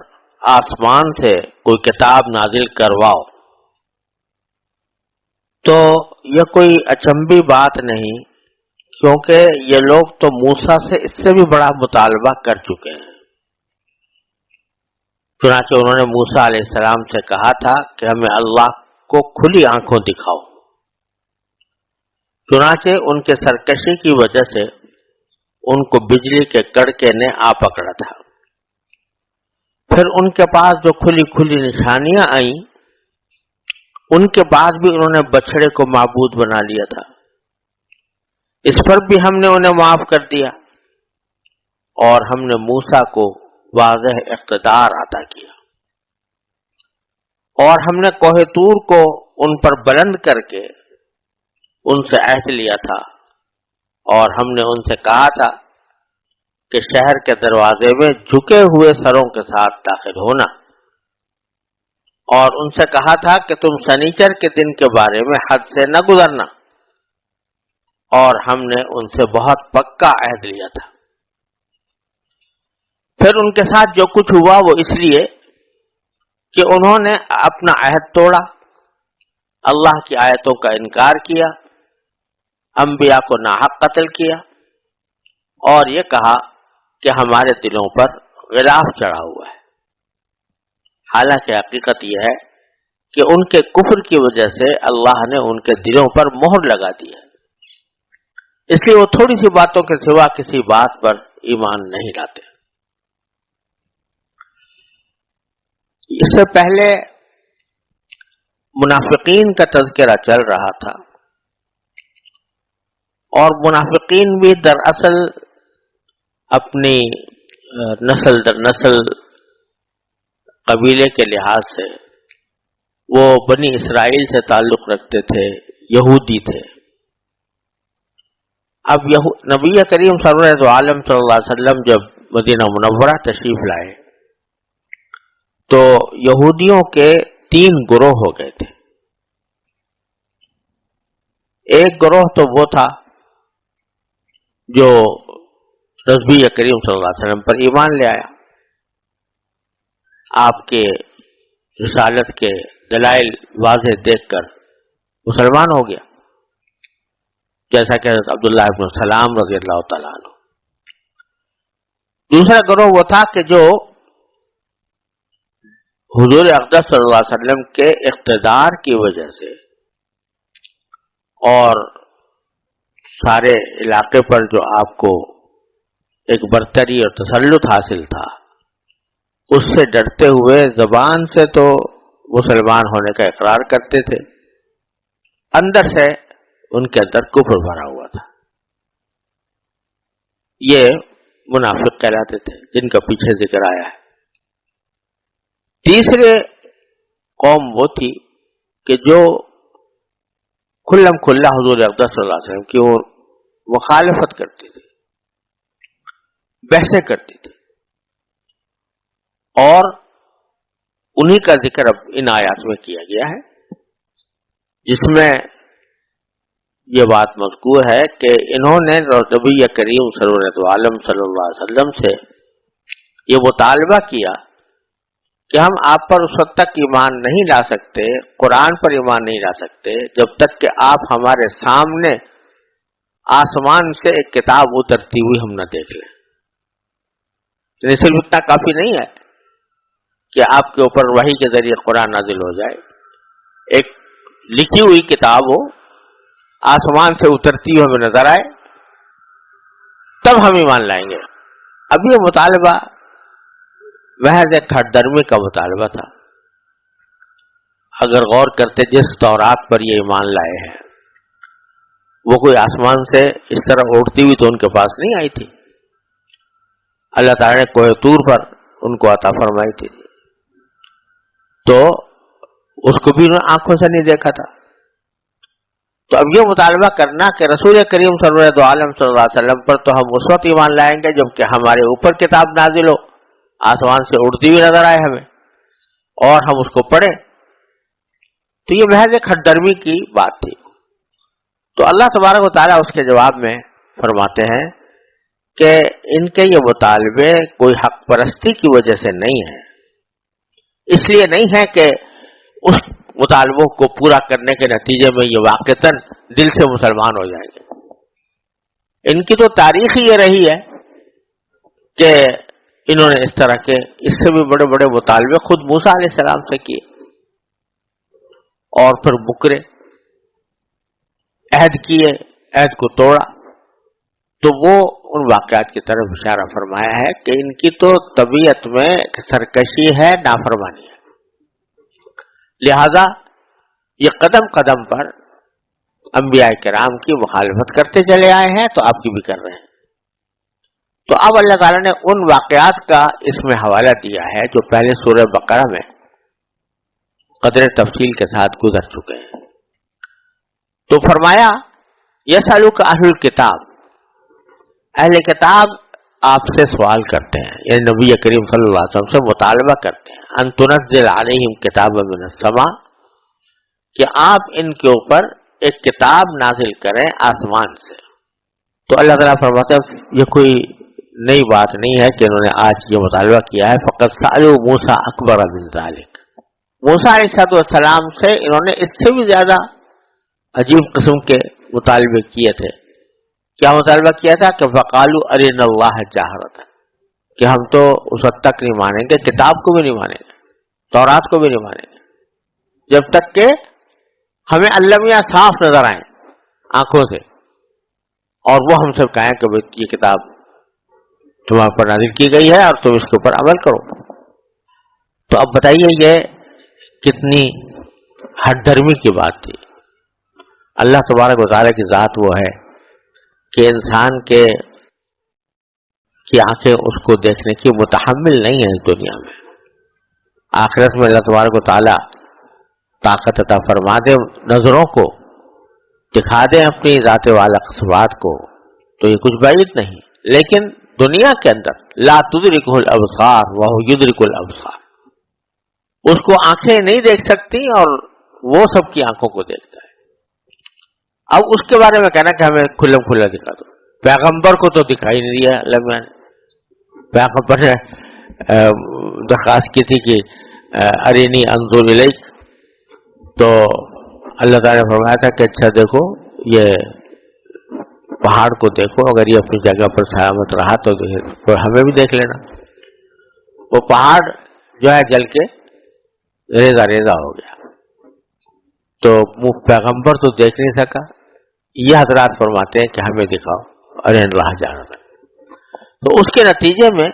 آسمان سے کوئی کتاب نازل کرواؤ، تو یہ کوئی اچنبھی بات نہیں، کیونکہ یہ لوگ تو موسیٰ سے اس سے بھی بڑا مطالبہ کر چکے ہیں۔ چنانچہ انہوں نے موسیٰ علیہ السلام سے کہا تھا کہ ہمیں اللہ کو کھلی آنکھوں دکھاؤ، چنانچہ ان کے سرکشی کی وجہ سے ان کو بجلی کے کڑکے نے آ پکڑا تھا۔ پھر ان کے پاس جو کھلی کھلی نشانیاں آئیں، ان کے بعد بھی انہوں نے بچھڑے کو معبود بنا لیا تھا، اس پر بھی ہم نے انہیں معاف کر دیا، اور ہم نے موسیٰ کو واضح اقتدار عطا کیا، اور ہم نے کوہ طور کو ان پر بلند کر کے ان سے عہد لیا تھا، اور ہم نے ان سے کہا تھا کہ شہر کے دروازے میں جھکے ہوئے سروں کے ساتھ داخل ہونا، اور ان سے کہا تھا کہ تم شنیچر کے دن کے بارے میں حد سے نہ گزرنا، اور ہم نے ان سے بہت پکا عہد لیا تھا۔ پھر ان کے ساتھ جو کچھ ہوا وہ اس لیے کہ انہوں نے اپنا عہد توڑا، اللہ کی آیتوں کا انکار کیا، انبیاء کو ناحق قتل کیا، اور یہ کہا کہ ہمارے دلوں پر غلاف چڑھا ہوا ہے۔ حالانکہ حقیقت یہ ہے کہ ان کے کفر کی وجہ سے اللہ نے ان کے دلوں پر مہر لگا دی ہے، اس لیے وہ تھوڑی سی باتوں کے سوا کسی بات پر ایمان نہیں لاتے۔ اس سے پہلے منافقین کا تذکرہ چل رہا تھا، اور منافقین بھی دراصل اپنی نسل در نسل قبیلے کے لحاظ سے وہ بنی اسرائیل سے تعلق رکھتے تھے، یہودی تھے۔ اب نبی کریم سرور عالم صلی اللہ علیہ وسلم جب مدینہ منورہ تشریف لائے تو یہودیوں کے 3 گروہ ہو گئے تھے۔ ایک گروہ تو وہ تھا جو نبی کریم صلی اللہ علیہ وسلم پر ایمان لے آیا، آپ کے رسالت کے دلائل واضح دیکھ کر مسلمان ہو گیا، جیسا کہ حضرت عبداللہ ابن سلام رضی اللہ تعالیٰ عنہ۔ دوسرا گروہ وہ تھا کہ جو حضور اقدس صلی اللہ علیہ وسلم کے اقتدار کی وجہ سے اور سارے علاقے پر جو آپ کو ایک برتری اور تسلط حاصل تھا، اس سے ڈرتے ہوئے زبان سے تو مسلمان ہونے کا اقرار کرتے تھے، اندر سے ان کے اندر کفر بھرا ہوا تھا۔ یہ منافق کہلاتے تھے، جن کا پیچھے ذکر آیا ہے۔ تیسرے قوم وہ تھی کہ جو کھلم کھلا حضور اقدس صلی اللہ علیہ وسلم کی اور مخالفت کرتی تھی، بحثیں کرتی تھی، اور انہی کا ذکر اب ان آیات میں کیا گیا ہے، جس میں یہ بات مذکور ہے کہ انہوں نے نبی کریم سرورت عالم صلی اللہ علیہ وسلم سے یہ مطالبہ کیا کہ ہم آپ پر اس وقت تک ایمان نہیں لا سکتے، قرآن پر ایمان نہیں لا سکتے، جب تک کہ آپ ہمارے سامنے آسمان سے ایک کتاب اترتی ہوئی ہم نہ دیکھ لیں۔ لیکن صرف اتنا کافی نہیں ہے کہ آپ کے اوپر وحی کے ذریعے قرآن نازل ہو جائے، ایک لکھی ہوئی کتاب ہو، آسمان سے اترتی ہوئی ہمیں نظر آئے، تب ہم ایمان لائیں گے۔ اب یہ مطالبہ محض ایک ہٹ درمی کا مطالبہ تھا۔ اگر غور کرتے جس تورات پر یہ ایمان لائے ہیں، وہ کوئی آسمان سے اس طرح اڑتی ہوئی تو ان کے پاس نہیں آئی تھی، اللہ تعالیٰ نے کوہ طور پر ان کو عطا فرمائی تھی، تو اس کو بھی انہوں نے آنکھوں سے نہیں دیکھا تھا۔ تو اب یہ مطالبہ کرنا کہ رسول کریم صلی اللہ علیہ وسلم پر تو ہم اس وقت ایمان لائیں گے جب کہ ہمارے اوپر کتاب نازل ہو، آسمان سے اڑتی ہوئی نظر آئے ہمیں اور ہم اس کو پڑھیں، تو یہ محض ایک ہٹ درمی کی بات تھی۔ تو اللہ تبارک و تعالیٰ اس کے جواب میں فرماتے ہیں کہ ان کے یہ مطالبے کوئی حق پرستی کی وجہ سے نہیں ہے، اس لیے نہیں ہے کہ اس مطالبوں کو پورا کرنے کے نتیجے میں یہ واقعتاً دل سے مسلمان ہو جائیں گے۔ ان کی تو تاریخ ہی یہ رہی ہے کہ انہوں نے اس طرح کے اس سے بھی بڑے بڑے مطالبے خود موسیٰ علیہ السلام سے کیے اور پھر مکرے، عہد کیے، عہد کو توڑا۔ تو وہ ان واقعات کی طرف اشارہ فرمایا ہے کہ ان کی تو طبیعت میں سرکشی ہے، نافرمانی ہے، لہذا یہ قدم قدم پر انبیاء کرام کی مخالفت کرتے چلے آئے ہیں، تو آپ کی بھی کر رہے ہیں۔ تو اب اللہ تعالیٰ نے ان واقعات کا اس میں حوالہ دیا ہے جو پہلے سورہ بقرہ میں قدر تفصیل کے ساتھ گزر چکے ہیں۔ تو فرمایا یسألک اہل الکتاب، اہل کتاب آپ سے سوال کرتے ہیں، یعنی نبی کریم صلی اللہ علیہ وسلم سے مطالبہ کرتے ہیں، ان تنزل علیہم کتابا من السماء، کہ آپ ان کے اوپر ایک کتاب نازل کریں آسمان سے۔ تو اللہ تعالیٰ فرماتا ہے یہ کوئی نئی بات نہیں ہے کہ انہوں نے آج یہ مطالبہ کیا ہے، فقط سألوا موسیٰ اکبر من ذلک، موسیٰ علیہ السلام سے انہوں نے اس سے بھی زیادہ عجیب قسم کے مطالبے کیے تھے۔ کیا مطالبہ کیا تھا کہ فقالوا ارنا اللہ جاہرۃ، کہ ہم تو اس وقت تک نہیں مانیں گے، کتاب کو بھی نہیں مانیں گے، تورات کو بھی نہیں مانیں گے، جب تک کہ ہمیں علمیہ صاف نظر آئیں آنکھوں سے، اور وہ ہم سے کہیں کہ یہ کتاب تمہارے پر نازل کی گئی ہے اور تم اس کے اوپر عمل کرو۔ تو اب بتائیے یہ کتنی ہٹ دھرمی کی بات تھی۔ اللہ تبارک و تعالیٰ کی ذات وہ ہے کہ انسان کی آنکھیں اس کو دیکھنے کی متحمل نہیں ہے اس دنیا میں، آخرت میں اللہ تبارک و تعالیٰ طاقت عطا فرما دے، نظروں کو دکھا دیں اپنی ذات والا صفات کو، تو یہ کچھ بعید نہیں، لیکن دنیا کے اندر لا تدرکہ الابصار وہو یدرک الابصار، اس کو آنکھیں نہیں دیکھ سکتی اور وہ سب کی آنکھوں کو دیکھتا ہے۔ اب اس کے بارے میں کہنا کہ ہمیں کھلم کھلا دکھا دو. پیغمبر کو تو دکھائی نہیں دیا اللہ میں نے. پیغمبر نے درخواست کی تھی کہ ارینی انظر الیک، تو اللہ تعالیٰ نے فرمایا تھا کہ اچھا دیکھو یہ پہاڑ کو دیکھو، اگر یہ اپنی جگہ پر سلامت رہا تو ہمیں بھی دیکھ لینا. وہ پہاڑ جو ہے جل کے ریزہ ریزہ ہو گیا، تو پیغمبر تو دیکھ نہیں سکا. یہ حضرات فرماتے ہیں کہ ہمیں دکھاؤ، ارے راہ جا رہا. تو اس کے نتیجے میں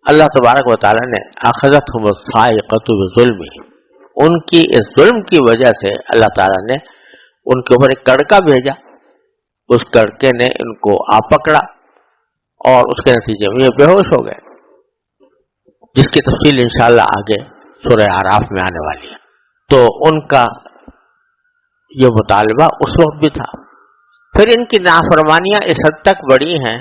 اللہ تبارک و تعالیٰ نے اخذتہم الصاعقۃ بظلمہم، ان کی اس ظلم کی وجہ سے اللہ تعالیٰ نے ان کے اوپر ایک کڑکا بھیجا. اس کڑکے نے ان کو آ پکڑا اور اس کے نتیجے میں یہ بے ہوش ہو گئے، جس کی تفصیل انشاءاللہ آگے سورہ اعراف میں آنے والی ہے. تو ان کا یہ مطالبہ اس وقت بھی تھا. پھر ان کی نافرمانیاں اس حد تک بڑی ہیں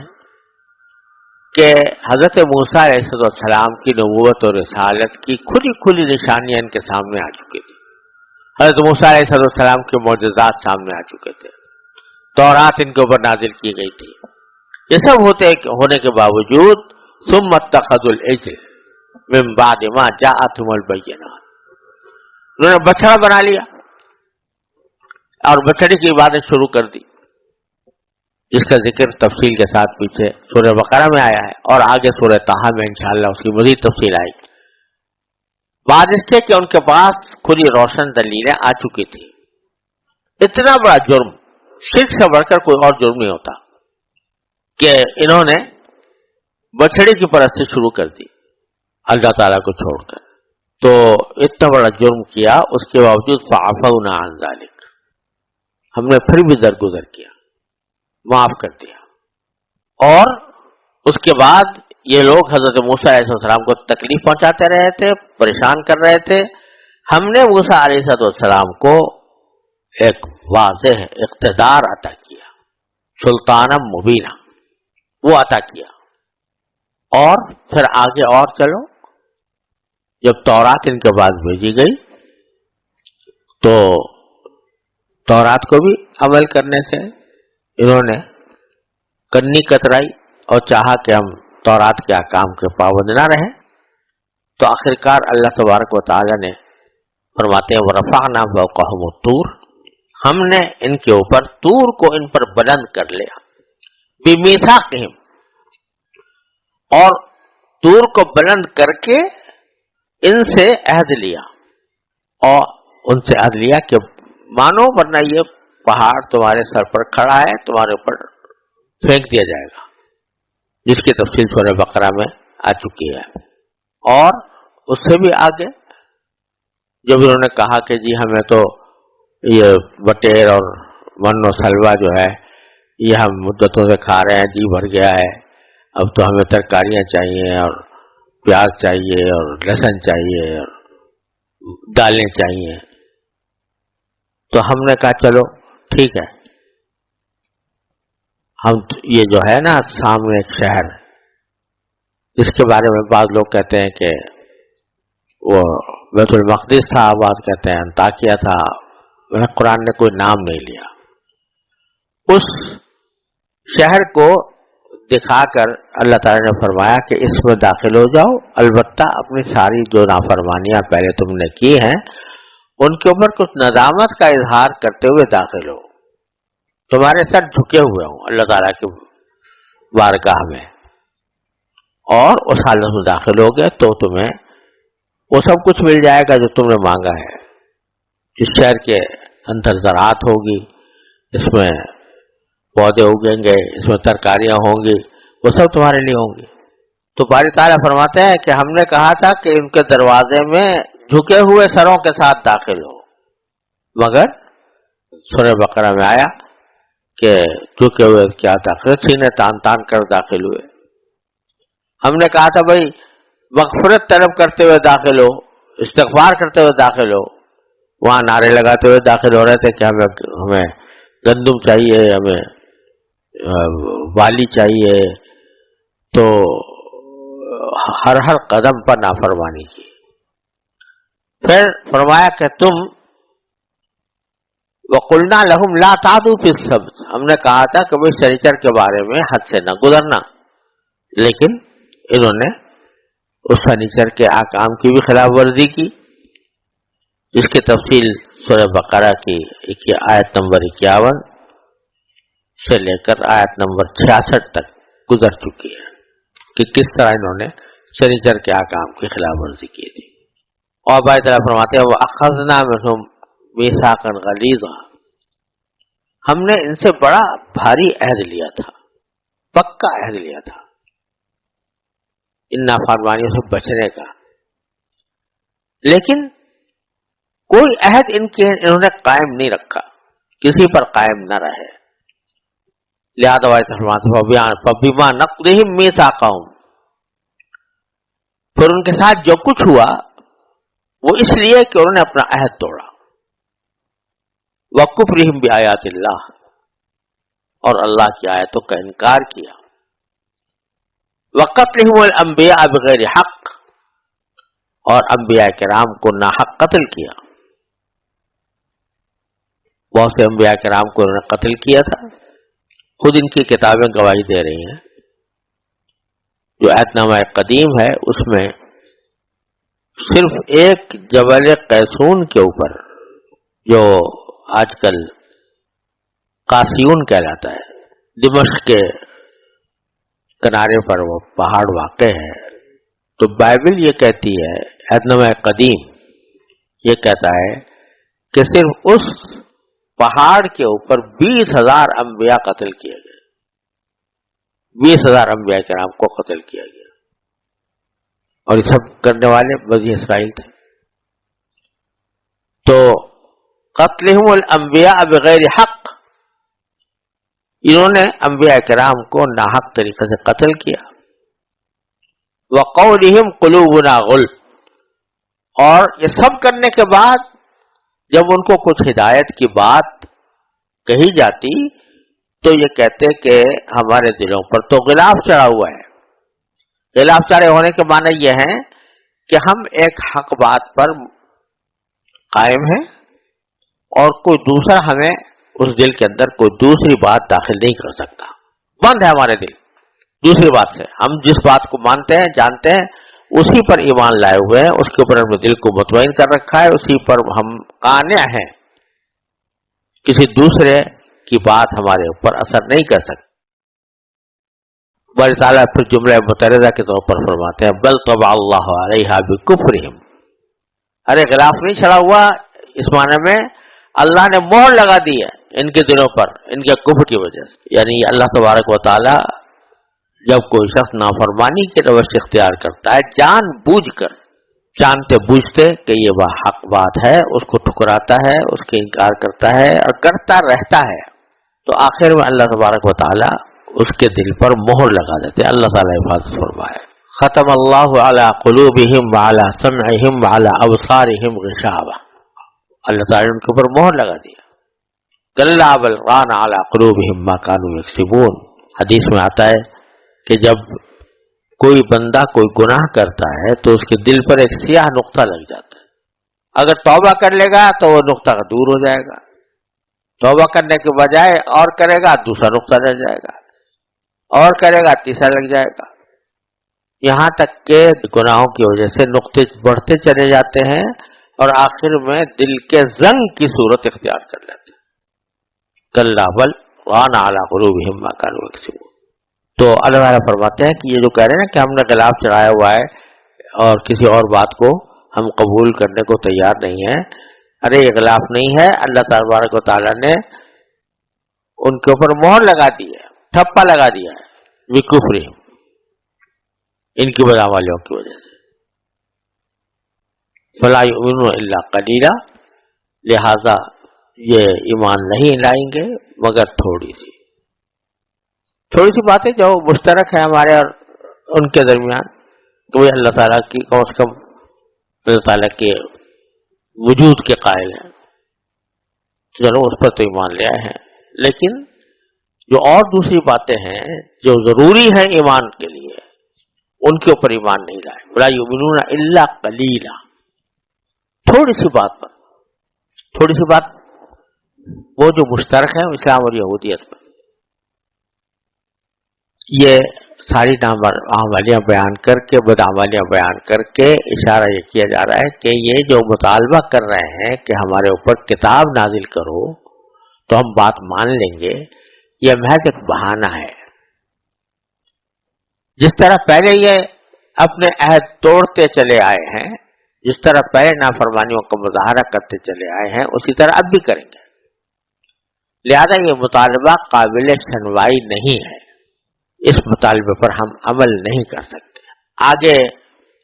کہ حضرت موسیٰ علیہ السلام کی نبوت اور رسالت کی کھلی کھلی نشانیاں ان کے سامنے آ چکی تھی. حضرت موسیٰ علیہ السلام کے معجزات سامنے آ چکے تھے، تورات ان کے اوپر نازل کی گئی تھی. یہ سب ہونے کے باوجود ثم اتخذوا العجل من بعد ما جاءتهم البینات، انہوں نے بچڑا بنا لیا اور بچڑے کی عبادت شروع کر دی، جس کا ذکر تفصیل کے ساتھ پیچھے سورہ بقرہ میں آیا ہے اور آگے سورہ طٰہٰ میں انشاءاللہ اس کی مزید تفصیل آئے گی. بعد اس کے کہ ان کے پاس کھلی روشن دلیلیں آ چکی تھی. اتنا بڑا جرم، شرک سے بڑھ کر کوئی اور جرم نہیں ہوتا کہ انہوں نے بچڑے کی پرستی شروع کر دی اللہ تعالیٰ کو چھوڑ کر. تو اتنا بڑا جرم کیا، اس کے باوجود فعفونا عن ذلک، ہم نے پھر بھی درگزر کیا، معاف کر دیا. اور اس کے بعد یہ لوگ حضرت موسیٰ علیہ السلام کو تکلیف پہنچاتے رہے تھے، پریشان کر رہے تھے. ہم نے موسیٰ علیہ السلام کو ایک واضح اقتدار عطا کیا، سلطان مبینہ وہ عطا کیا. اور پھر آگے اور چلو، جب تورات ان کے بعد بھیجی گئی تو تورات کو بھی عمل کرنے سے انہوں نے کنی کترائی اور چاہا کہ ہم تورات کے احکام کے پابند نہ رہیں. تو آخرکار اللہ تبارک و تعالی نے فرماتے ہیں وَرَفَعْنَا فَوْقَهُمُ الطُّورَ، ہم نے ان کے اوپر طور کو ان پر بلند کر لیا، بِمِيثَاقِهِمْ، اور طور کو بلند کر کے ان سے عہد لیا، اور ان سے عہد لیا کہ مانو ورنہ یہ پہاڑ تمہارے سر پر کھڑا ہے، تمہارے اوپر پھینک دیا جائے گا، جس کی تفصیل سورہ بقرہ میں آ چکی ہے. اور اس سے بھی آگے جب انہوں نے کہا کہ جی ہمیں تو یہ بٹیر اور من و سلوا جو ہے یہ ہم مدتوں سے کھا رہے ہیں، جی بھر گیا ہے، اب تو ہمیں ترکاریاں چاہیے اور پیاز چاہیے اور لہسن چاہیے اور دالیں چاہیے. تو ہم نے کہا چلو ٹھیک ہے، ہم یہ جو ہے نا سامنے ایک شہر، اس کے بارے میں بعض لوگ کہتے ہیں کہ وہ بیت المقدس تھا، بعض کہتے ہیں انطاکیہ تھا، قرآن نے کوئی نام نہیں لیا. اس شہر کو دکھا کر اللہ تعالی نے فرمایا کہ اس میں داخل ہو جاؤ، البتہ اپنی ساری جو نافرمانیاں پہلے تم نے کی ہیں ان کے اوپر کچھ ندامت کا اظہار کرتے ہوئے داخل ہو، تمہارے سر جھکے ہوئے ہوں اللہ تعالیٰ کی بارگاہ میں. اور اس حالت میں داخل ہو گئے تو تمہیں وہ سب کچھ مل جائے گا جو تم نے مانگا ہے. اس شہر کے اندر زراعت ہوگی، اس میں پودے اگیں گے، اس میں ترکاریاں ہوں گی، وہ سب تمہارے لیے ہوں گی. تو باری تعالیٰ فرماتے ہیں کہ ہم نے کہا تھا کہ ان کے دروازے میں جھکے ہوئے سروں کے ساتھ داخل ہو، مگر سورہ بقرہ میں آیا کہ جھکے ہوئے کیا داخل، سینے تان تان کر داخل ہوئے. ہم نے کہا تھا بھائی مغفرت طلب کرتے ہوئے داخل ہو، استغفار کرتے ہوئے داخل ہو، وہاں نعرے لگاتے ہوئے داخل ہو رہے تھے کہ ہمیں گندم چاہیے، ہمیں والی چاہیے. تو ہر قدم پر نافرمانی کی. پھر فرمایا کہ تم وَقُلْنَا لَهُمْ لَا تَعْدُوا فِي السَّبْتِ، ہم نے کہا تھا کہ وہ شنیچر کے بارے میں حد سے نہ گزرنا، لیکن انہوں نے اس شنیچر کے احکام کی بھی خلاف ورزی کی، جس کی تفصیل سورہ بقرہ کی آیت نمبر 51 سے لے کر آیت نمبر 66 تک گزر چکی ہے کہ کس طرح انہوں نے شنیچر کے احکام کی خلاف ورزی کی تھی۔ اور بھائی تعالیٰ فرماتے ہیں وَأَخَذْنَا مِنْهُمْ مِيثَاقًا غَلِيظًا، ہم نے ان سے بڑا بھاری عہد لیا تھا، پکا عہد لیا تھا ان نافرمانیوں سے بچنے کا، لیکن کوئی عہد انہوں نے قائم نہیں رکھا، کسی پر قائم نہ رہے، لہذا فَبِمَا نَقْضِهِمْ مِيثَاقَهُمْ، پھر ان کے ساتھ جو کچھ ہوا وہ اس لیے کہ انہوں نے اپنا عہد توڑا، وَكُفْرِهِمْ بِآيَاتِ اللَّهِ، اور اللہ کی آیتوں کا انکار کیا، وَقَتْلِهِمُ الْأَنْبِيَاءَ بِغَيْرِ حَقٍّ، اور انبیاء کرام کو ناحق قتل کیا، بہت سے انبیاء کرام کو انہوں نے قتل کیا تھا، خود ان کی کتابیں گواہی دے رہی ہیں، جو عہد نامہ قدیم ہے اس میں صرف ایک جبل قیسون کے اوپر، جو آج کل قاسیون کہلاتا ہے، دمشق کے کنارے پر وہ پہاڑ واقع ہے، تو بائبل یہ کہتی ہے، عہد نامہ قدیم یہ کہتا ہے کہ صرف اس پہاڑ کے اوپر 20,000 انبیاء قتل کیے گئے، 20,000 انبیاء کرام کو قتل کیا گیا، اور یہ سب کرنے والے بنی اسرائیل تھے۔ تو قتلہم الانبیاء بغیر حق، انہوں نے انبیاء کرام کو ناحق طریقے سے قتل کیا، وقولہم قلوبنا غلف، اور یہ سب کرنے کے بعد جب ان کو کچھ ہدایت کی بات کہی جاتی تو یہ کہتے کہ ہمارے دلوں پر تو غلاف چڑھا ہوا ہے۔ غلاف چڑھے ہونے کے معنی یہ ہیں کہ ہم ایک حق بات پر قائم ہیں اور کوئی دوسرا ہمیں اس دل کے اندر کوئی دوسری بات داخل نہیں کر سکتا، بند ہے ہمارے دل دوسری بات سے، ہم جس بات کو مانتے ہیں جانتے ہیں اسی پر ایمان لائے ہوئے ہیں، اس کے اوپر اپنے دل کو مطمئن کر رکھا ہے، اسی پر ہم قانع ہیں، کسی دوسرے کی بات ہمارے اوپر اثر نہیں کر سکتی۔ بڑی تعالیٰ پھر جملہ متعارضہ کے طور پر فرماتے ہیں بل طبع اللہ علیہا بکفرہم، ارے غلاف نہیں چڑھا ہوا، اس معنی میں اللہ نے مہر لگا دی ہے ان کے دلوں پر ان کے کفر کی وجہ سے، یعنی اللہ تبارک و تعالیٰ جب کوئی شخص نافرمانی کے روش اختیار کرتا ہے جان بوجھ کر، جانتے بوجھتے کہ یہ حق بات ہے، اس کو ٹھکراتا ہے، اس کے انکار کرتا ہے اور کرتا رہتا ہے، تو آخر میں اللہ تبارک و تعالیٰ اس کے دل پر مہر لگا دیتے ہیں۔ اللہ تعالیٰ حفاظت فرمائے۔ ختم اللہ علی قلوبہم وعلی سمعہم وعلی ابصارہم غشاوہ، اللہ تعالیٰ نے ان کے اوپر مہر لگا دیا۔ کلا بل ران علی قلوبہم ما کانوا یکسبون، حدیث میں آتا ہے کہ جب کوئی بندہ کوئی گناہ کرتا ہے تو اس کے دل پر ایک سیاہ نقطہ لگ جاتا ہے، اگر توبہ کر لے گا تو وہ نقطہ دور ہو جائے گا، توبہ کرنے کے بجائے اور کرے گا دوسرا نقطہ رہ جائے گا، اور کرے گا تیسرا لگ جائے گا، یہاں تک کہ گناہوں کی وجہ سے نقطے بڑھتے چلے جاتے ہیں اور آخر میں دل کے زنگ کی صورت اختیار کر لیتے ہیں۔ کلا بل ران علی قلوبہم ما کانوا یکسبون۔ تو اللہ تعالیٰ فرماتے ہیں کہ یہ جو کہہ رہے ہیں نا کہ ہم نے غلاف چڑھایا ہوا ہے اور کسی اور بات کو ہم قبول کرنے کو تیار نہیں ہیں، ارے یہ غلاف نہیں ہے، اللہ تبارک و تعالیٰ نے ان کے اوپر مہر لگا دی ہے، ٹھپا لگا دیا ہے، بکفرہم، ان کی بدعمالیوں کی وجہ سے، فلا یؤمنون الا قلیلا، لہذا یہ ایمان نہیں لائیں گے مگر تھوڑی سی باتیں جو مشترک ہے ہمارے اور ان کے درمیان، تو وہ اللہ تعالیٰ کی کم از کم اللہ تعالیٰ کے وجود کے قائل ہیں، چلو اس پر تو ایمان لے آئے ہیں، لیکن جو اور دوسری باتیں ہیں جو ضروری ہیں ایمان کے لیے ان کے اوپر ایمان نہیں لائے۔ ولا یؤمنون الا قلیلا، تھوڑی سی بات پر، تھوڑی سی بات وہ جو مشترک ہے اسلام اور یہودیت میں. یہ ساری ناعمالیاں بیان کر کے بدعمالیاں بیان کر کے اشارہ یہ کیا جا رہا ہے کہ یہ جو مطالبہ کر رہے ہیں کہ ہمارے اوپر کتاب نازل کرو تو ہم بات مان لیں گے، یہ محض ایک بہانہ ہے. جس طرح پہلے یہ اپنے عہد توڑتے چلے آئے ہیں، جس طرح پہلے نافرمانیوں کا مظاہرہ کرتے چلے آئے ہیں، اسی طرح اب بھی کریں گے. لہذا یہ مطالبہ قابل سنوائی نہیں ہے، اس مطالبے پر ہم عمل نہیں کر سکتے. آگے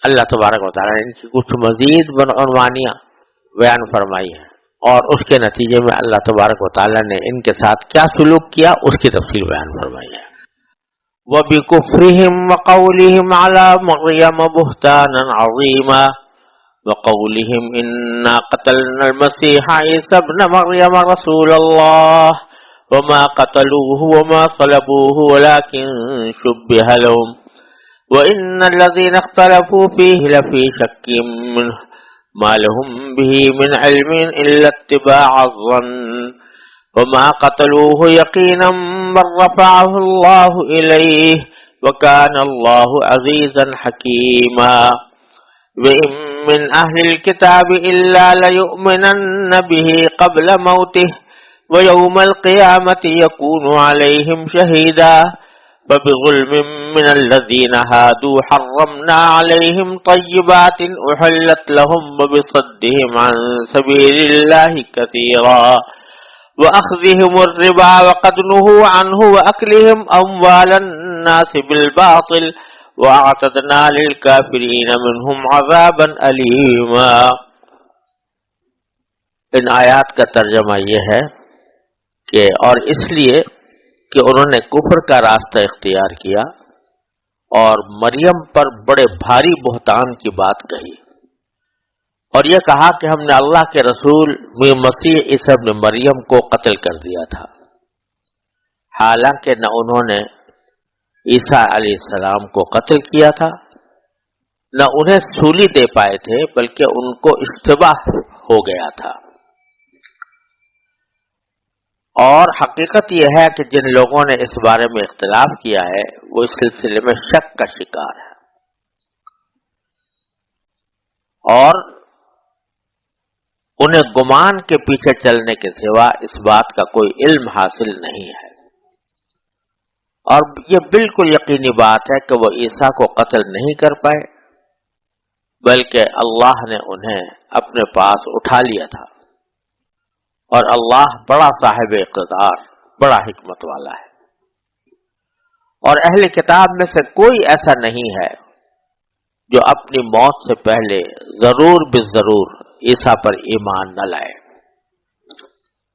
اللہ تبارک و تعالیٰ نے ان کی کچھ مزید عنوانیاں بیان فرمائی ہیں، اور اس کے نتیجے میں اللہ تبارک و تعالیٰ نے ان کے ساتھ کیا سلوک کیا اس کی تفصیل بیان فرمائی ہے. وَبِكُفْرِهِمْ وَقَوْلِهِمْ عَلَى مَرْيَمَ بُهْتَانًا عَظِيمًا وَقَوْلِهِمْ إِنَّا قَتَلْنَا الْمَسِيحَ عِيسَى ابْنَ مَرْيَمَ رَسُولَ اللَّهِ وما قتلوه وما صلبوه ولكن شبه لهم وإن الذين اختلفوا فيه لفي شك منه ما لهم به من علم إلا اتباع الظن وما قتلوه يقينا بل رفعه الله إليه وكان الله عزيزا حكيما وإن من أهل الكتاب إلا ليؤمنن به قبل موته وَيَوْمَ الْقِيَامَةِ يَكُونُ عَلَيْهِمْ شَهِيدًا فَبِظُلْمٍ مِّنَ الَّذِينَ هَادُوا حَرَّمْنَا عَلَيْهِمْ طَيِّبَاتٍ أُحِلَّتْ لَهُمْ وَبِصَدِّهِمْ عَن سَبِيلِ اللَّهِ كَثِيرًا وَأَخْذِهِمُ الرِّبَا وَقَدْ نُهُوا عَنْهُ وَأَكْلِهِمْ أَمْوَالَ النَّاسِ بِالْبَاطِلِ وَأَعْتَدْنَا لِلْكَافِرِينَ مِنْهُمْ عَذَابًا أَلِيمًا. ان آیات کا ترجمہ یہ ہے کہ اور اس لیے کہ انہوں نے کفر کا راستہ اختیار کیا اور مریم پر بڑے بھاری بہتان کی بات کہی اور یہ کہا کہ ہم نے اللہ کے رسول مسیح عیسی ابن مریم کو قتل کر دیا تھا، حالانکہ نہ انہوں نے عیسیٰ علیہ السلام کو قتل کیا تھا نہ انہیں سولی دے پائے تھے، بلکہ ان کو اشتباہ ہو گیا تھا. اور حقیقت یہ ہے کہ جن لوگوں نے اس بارے میں اختلاف کیا ہے وہ اس سلسلے میں شک کا شکار ہے اور انہیں گمان کے پیچھے چلنے کے سوا اس بات کا کوئی علم حاصل نہیں ہے. اور یہ بالکل یقینی بات ہے کہ وہ عیسیٰ کو قتل نہیں کر پائے، بلکہ اللہ نے انہیں اپنے پاس اٹھا لیا تھا، اور اللہ بڑا صاحب اقتدار، بڑا حکمت والا ہے. اور اہل کتاب میں سے کوئی ایسا نہیں ہے جو اپنی موت سے پہلے ضرور بالضرور عیسیٰ پر ایمان نہ لائے،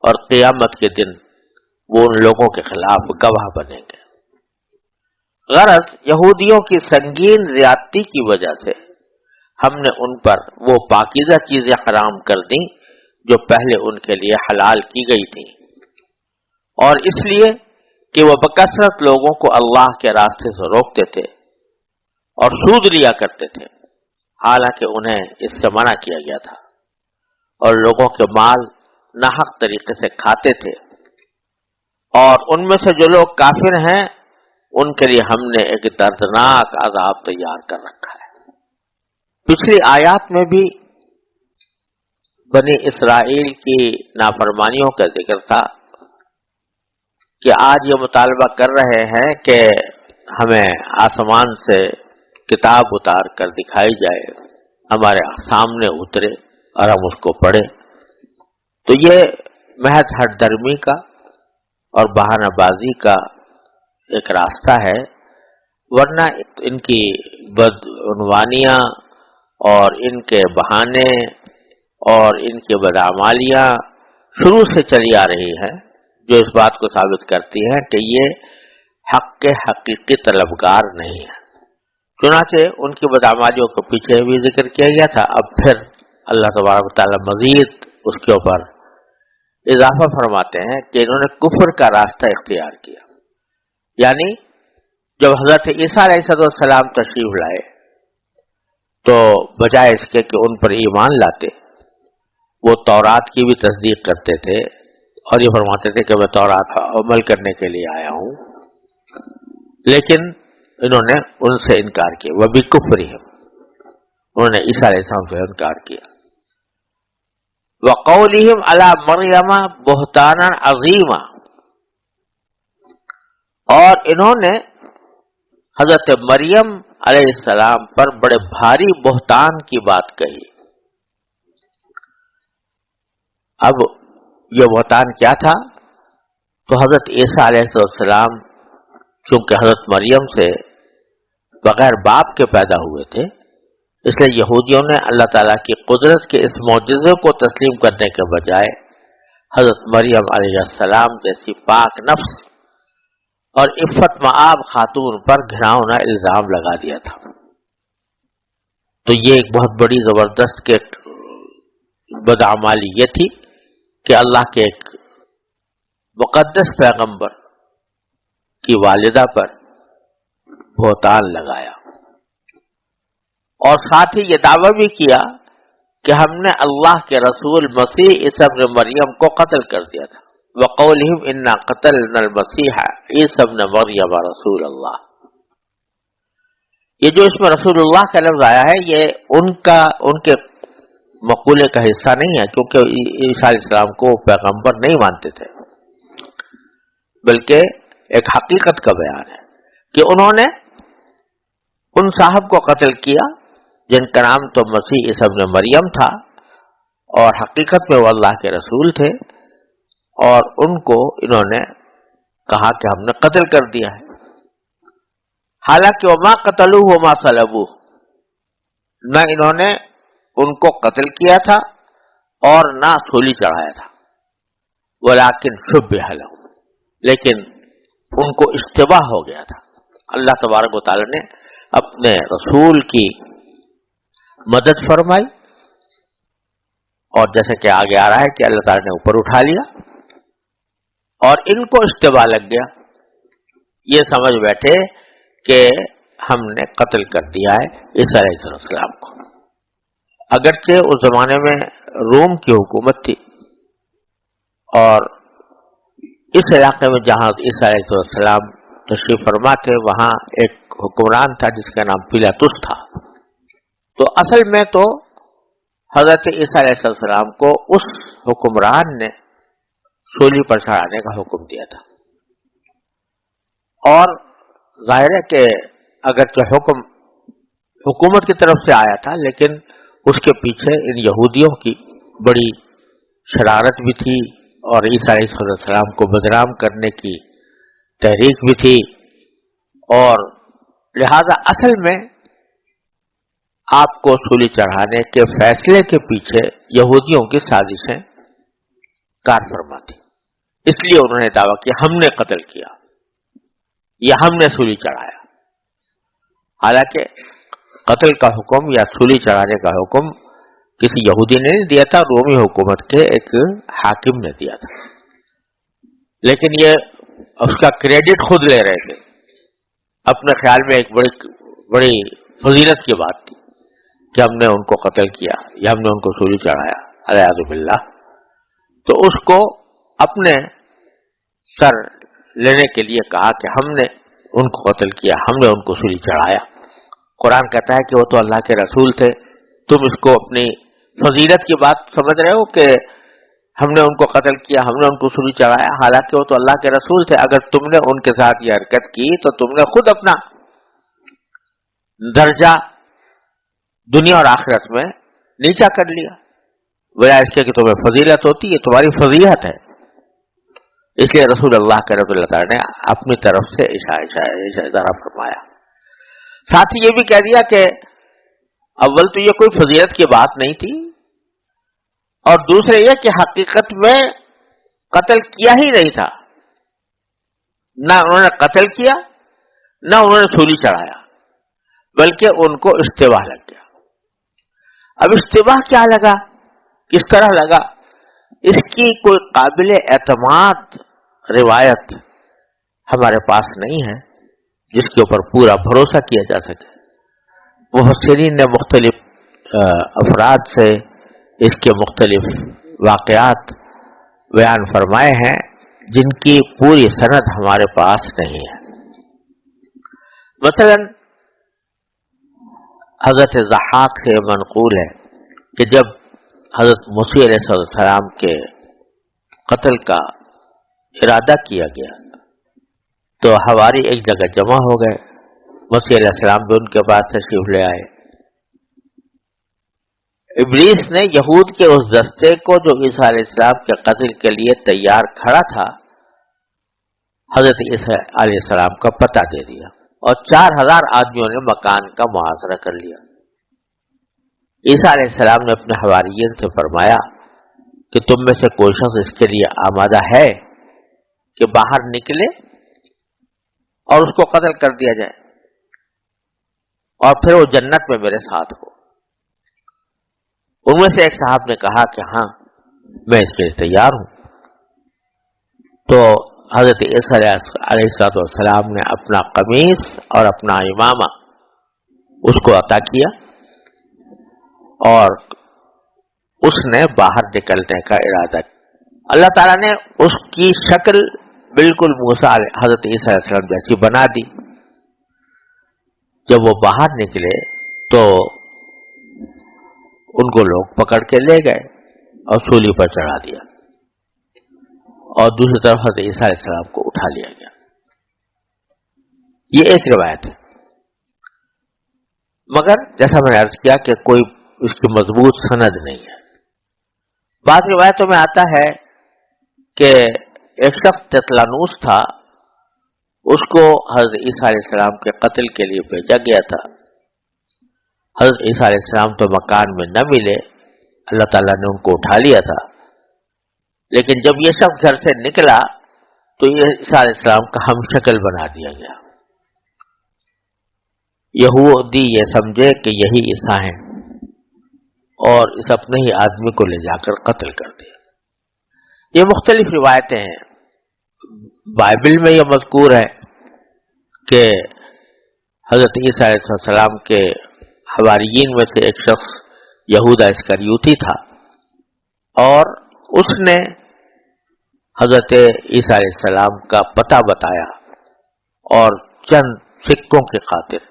اور قیامت کے دن وہ ان لوگوں کے خلاف گواہ بنیں گے. غرض یہودیوں کی سنگین زیادتی کی وجہ سے ہم نے ان پر وہ پاکیزہ چیزیں حرام کر دیں جو پہلے ان کے لیے حلال کی گئی تھی، اور اس لیے کہ وہ بکثرت لوگوں کو اللہ کے راستے سے روکتے تھے اور سود لیا کرتے تھے، حالانکہ انہیں اس سے منع کیا گیا تھا، اور لوگوں کے مال ناحق طریقے سے کھاتے تھے. اور ان میں سے جو لوگ کافر ہیں ان کے لیے ہم نے ایک دردناک عذاب تیار کر رکھا ہے. پچھلی آیات میں بھی بنی اسرائیل کی نافرمانیوں کا ذکر تھا کہ آج یہ مطالبہ کر رہے ہیں کہ ہمیں آسمان سے کتاب اتار کر دکھائی جائے، ہمارے سامنے اترے اور ہم اس کو پڑھیں. تو یہ محض ہٹ درمی کا اور بہانہ بازی کا ایک راستہ ہے، ورنہ ان کی بدعنوانیاں اور ان کے بہانے اور ان کی بدعمالیاں شروع سے چلی آ رہی ہیں، جو اس بات کو ثابت کرتی ہیں کہ یہ حق کے حقیقی طلبگار نہیں ہیں. چنانچہ ان کی بدعمالیوں کو پیچھے بھی ذکر کیا گیا تھا، اب پھر اللہ تبارک و تعالیٰ مزید اس کے اوپر اضافہ فرماتے ہیں کہ انہوں نے کفر کا راستہ اختیار کیا. یعنی جب حضرت عیسیٰ علیہ السلام تشریف لائے تو بجائے اس کے کہ ان پر ایمان لاتے، وہ تورات کی بھی تصدیق کرتے تھے اور یہ فرماتے تھے کہ میں تورات پر عمل کرنے کے لیے آیا ہوں، لیکن انہوں نے ان سے انکار کیا، وَبِكُفْرِهِمْ، انہوں نے عیسیٰ علیہ السلام سے انکار کیا، وَقَوْلِهِمْ عَلَى مَرْيَمَ بُهْتَانًا عَظِيمًا، اور انہوں نے حضرت مریم علیہ السلام پر بڑے بھاری بہتان کی بات کہی۔ اب یہ بہتان کیا تھا؟ تو حضرت عیسیٰ علیہ السلام چونکہ حضرت مریم سے بغیر باپ کے پیدا ہوئے تھے، اس لیے یہودیوں نے اللہ تعالیٰ کی قدرت کے اس معجزے کو تسلیم کرنے کے بجائے حضرت مریم علیہ السلام جیسی پاک نفس اور عفت مآب خاتون پر گھناؤنا الزام لگا دیا تھا۔ تو یہ ایک بہت بڑی زبردست بدعمالی یہ تھی کہ اللہ کے ایک مقدس پیغمبر کی والدہ پر بہتان لگایا، اور ساتھ ہی یہ دعویٰ بھی کیا کہ ہم نے اللہ کے رسول مسیح عیسیٰ ابن مریم کو قتل کر دیا تھا، وَقَوْلِهِمْ إِنَّا قَتَلْنَا الْمَسِيحَ عِيسَى ابْنَ مَرْيَمَ رَسُولَ اللَّهِ، یہ جو اس میں رسول اللہ کا لفظ آیا ہے یہ ان کے مقولے کا حصہ نہیں ہے، کیونکہ عیسیٰ علیہ السلام کو پیغمبر نہیں مانتے تھے، بلکہ ایک حقیقت کا بیان ہے کہ انہوں نے ان صاحب کو قتل کیا جن کا نام تو مسیح عیسیٰ ابن مریم تھا، اور حقیقت میں وہ اللہ کے رسول تھے، اور ان کو انہوں نے کہا کہ ہم نے قتل کر دیا ہے، حالانکہ وما قتلوه وما صلبوه، نہ انہوں نے ان کو قتل کیا تھا اور نہ سولی چڑھایا تھا، ولکن شبہ لهم، لیکن ان کو اشتباہ ہو گیا تھا۔ اللہ تبارک و تعالی نے اپنے رسول کی مدد فرمائی، اور جیسے کہ آگے آ رہا ہے کہ اللہ تعالی نے اوپر اٹھا لیا، اور ان کو اشتباہ لگ گیا، یہ سمجھ بیٹھے کہ ہم نے قتل کر دیا ہے عیسیٰ علیہ السلام کو۔ اگرچہ اس زمانے میں روم کی حکومت تھی، اور اس علاقے میں جہاں عیسیٰ علیہ السلام تشریف فرما تھے وہاں ایک حکمران تھا جس کا نام پیلاطس تھا، تو اصل میں تو حضرت عیسیٰ علیہ السلام کو اس حکمران نے سولی پر چڑھانے کا حکم دیا تھا، اور ظاہر ہے کہ اگرچہ حکم حکومت کی طرف سے آیا تھا، لیکن اس کے پیچھے ان یہودیوں کی بڑی شرارت بھی تھی، اور عیسیٰ علیہ السلام کو بدنام کرنے کی تحریک بھی تھی، اور لہذا اصل میں آپ کو سولی چڑھانے کے فیصلے کے پیچھے یہودیوں کی سازشیں کار فرما تھی، اس لیے انہوں نے دعویٰ کیا ہم نے قتل کیا یا ہم نے سولی چڑھایا، حالانکہ قتل کا حکم یا سولی چڑھانے کا حکم کسی یہودی نے نہیں دیا تھا، رومی حکومت کے ایک حاکم نے دیا تھا، لیکن یہ اس کا کریڈٹ خود لے رہے تھے، اپنے خیال میں ایک بڑی فضیلت کی بات تھی کہ ہم نے ان کو قتل کیا یا ہم نے ان کو سولی چڑھایا، الیاذ باللہ۔ تو اس کو اپنے سر لینے کے لیے کہا کہ ہم نے ان کو قتل کیا، ہم نے ان کو سولی چڑھایا۔ قرآن کہتا ہے کہ وہ تو اللہ کے رسول تھے، تم اس کو اپنی فضیلت کی بات سمجھ رہے ہو کہ ہم نے ان کو قتل کیا، ہم نے ان کو سولی چڑھایا، حالانکہ وہ تو اللہ کے رسول تھے۔ اگر تم نے ان کے ساتھ یہ حرکت کی تو تم نے خود اپنا درجہ دنیا اور آخرت میں نیچا کر لیا، بجائے اس کے کہ تمہیں فضیلت ہوتی ہے، تمہاری فضیلت ہے۔ اس لیے رسول اللہ کے رب اللہ تعالیٰ نے اپنی طرف سے اشارہ فرمایا، ساتھ ہی یہ بھی کہہ دیا کہ اول تو یہ کوئی فضیلت کی بات نہیں تھی، اور دوسرے یہ کہ حقیقت میں قتل کیا ہی نہیں تھا، نہ انہوں نے قتل کیا نہ انہوں نے سولی چڑھایا، بلکہ ان کو اشتباہ لگ گیا۔ اب اشتباہ کیا لگا، کس طرح لگا، اس کی کوئی قابل اعتماد روایت ہمارے پاس نہیں ہے جس کے اوپر پورا بھروسہ کیا جا سکے۔ مفسرین نے مختلف افراد سے اس کے مختلف واقعات بیان فرمائے ہیں جن کی پوری سند ہمارے پاس نہیں ہے. مثلا حضرت ضحاک سے منقول ہے کہ جب حضرت مسیح علیہ السلام کے قتل کا ارادہ کیا گیا تو حواری ایک جگہ جمع ہو گئے. مسیح علیہ السلام بھی ان کے پاس تشریف لے آئے. ابلیس نے یہود کے اس دستے کو جو عیسیٰ علیہ السلام کے قتل کے لیے تیار کھڑا تھا حضرت عیسیٰ علیہ السلام کا پتہ دے دیا اور 4000 آدمیوں نے مکان کا محاصرہ کر لیا. عیسیٰ علیہ السلام نے اپنے حواریین سے فرمایا کہ تم میں سے کوئی شخص اس کے لیے آمادہ ہے کہ باہر نکلے اور اس کو قتل کر دیا جائے اور پھر وہ جنت میں میرے ساتھ ہو. ان میں سے ایک صاحب نے کہا کہ ہاں میں اس کے لیے تیار ہوں. تو حضرت عیسیٰ علیہ السلام نے اپنا قمیص اور اپنا امامہ اس کو عطا کیا اور اس نے باہر نکلنے کا ارادہ کیا. اللہ تعالیٰ نے اس کی شکل بالکل موسیٰ حضرت عیسیٰ علیہ السلام جیسی بنا دی. جب وہ باہر نکلے تو ان کو لوگ پکڑ کے لے گئے اور سولی پر چڑھا دیا اور دوسری طرف حضرت عیسیٰ علیہ السلام کو اٹھا لیا گیا. یہ ایک روایت ہے، مگر جیسا میں نے عرض کیا کہ کوئی اس کی مضبوط سند نہیں ہے. بعض روایتوں میں آتا ہے کہ ایک شخص تطلانوس تھا، اس کو حضرت عیسیٰ علیہ السلام کے قتل کے لیے بھیجا گیا تھا. حضرت عیسیٰ علیہ السلام تو مکان میں نہ ملے، اللہ تعالیٰ نے ان کو اٹھا لیا تھا. لیکن جب یہ شخص گھر سے نکلا تو یہ عیسیٰ علیہ السلام کا ہم شکل بنا دیا گیا. یہودی یہ سمجھے کہ یہی عیسیٰ ہیں اور اس اپنے ہی آدمی کو لے جا کر قتل کر دیا. یہ مختلف روایتیں ہیں. بائبل میں یہ مذکور ہے کہ حضرت عیسیٰ علیہ السلام کے حواریین میں سے ایک شخص یہودا اسکریوتی تھا اور اس نے حضرت عیسیٰ علیہ السلام کا پتہ بتایا اور چند سکوں کی خاطر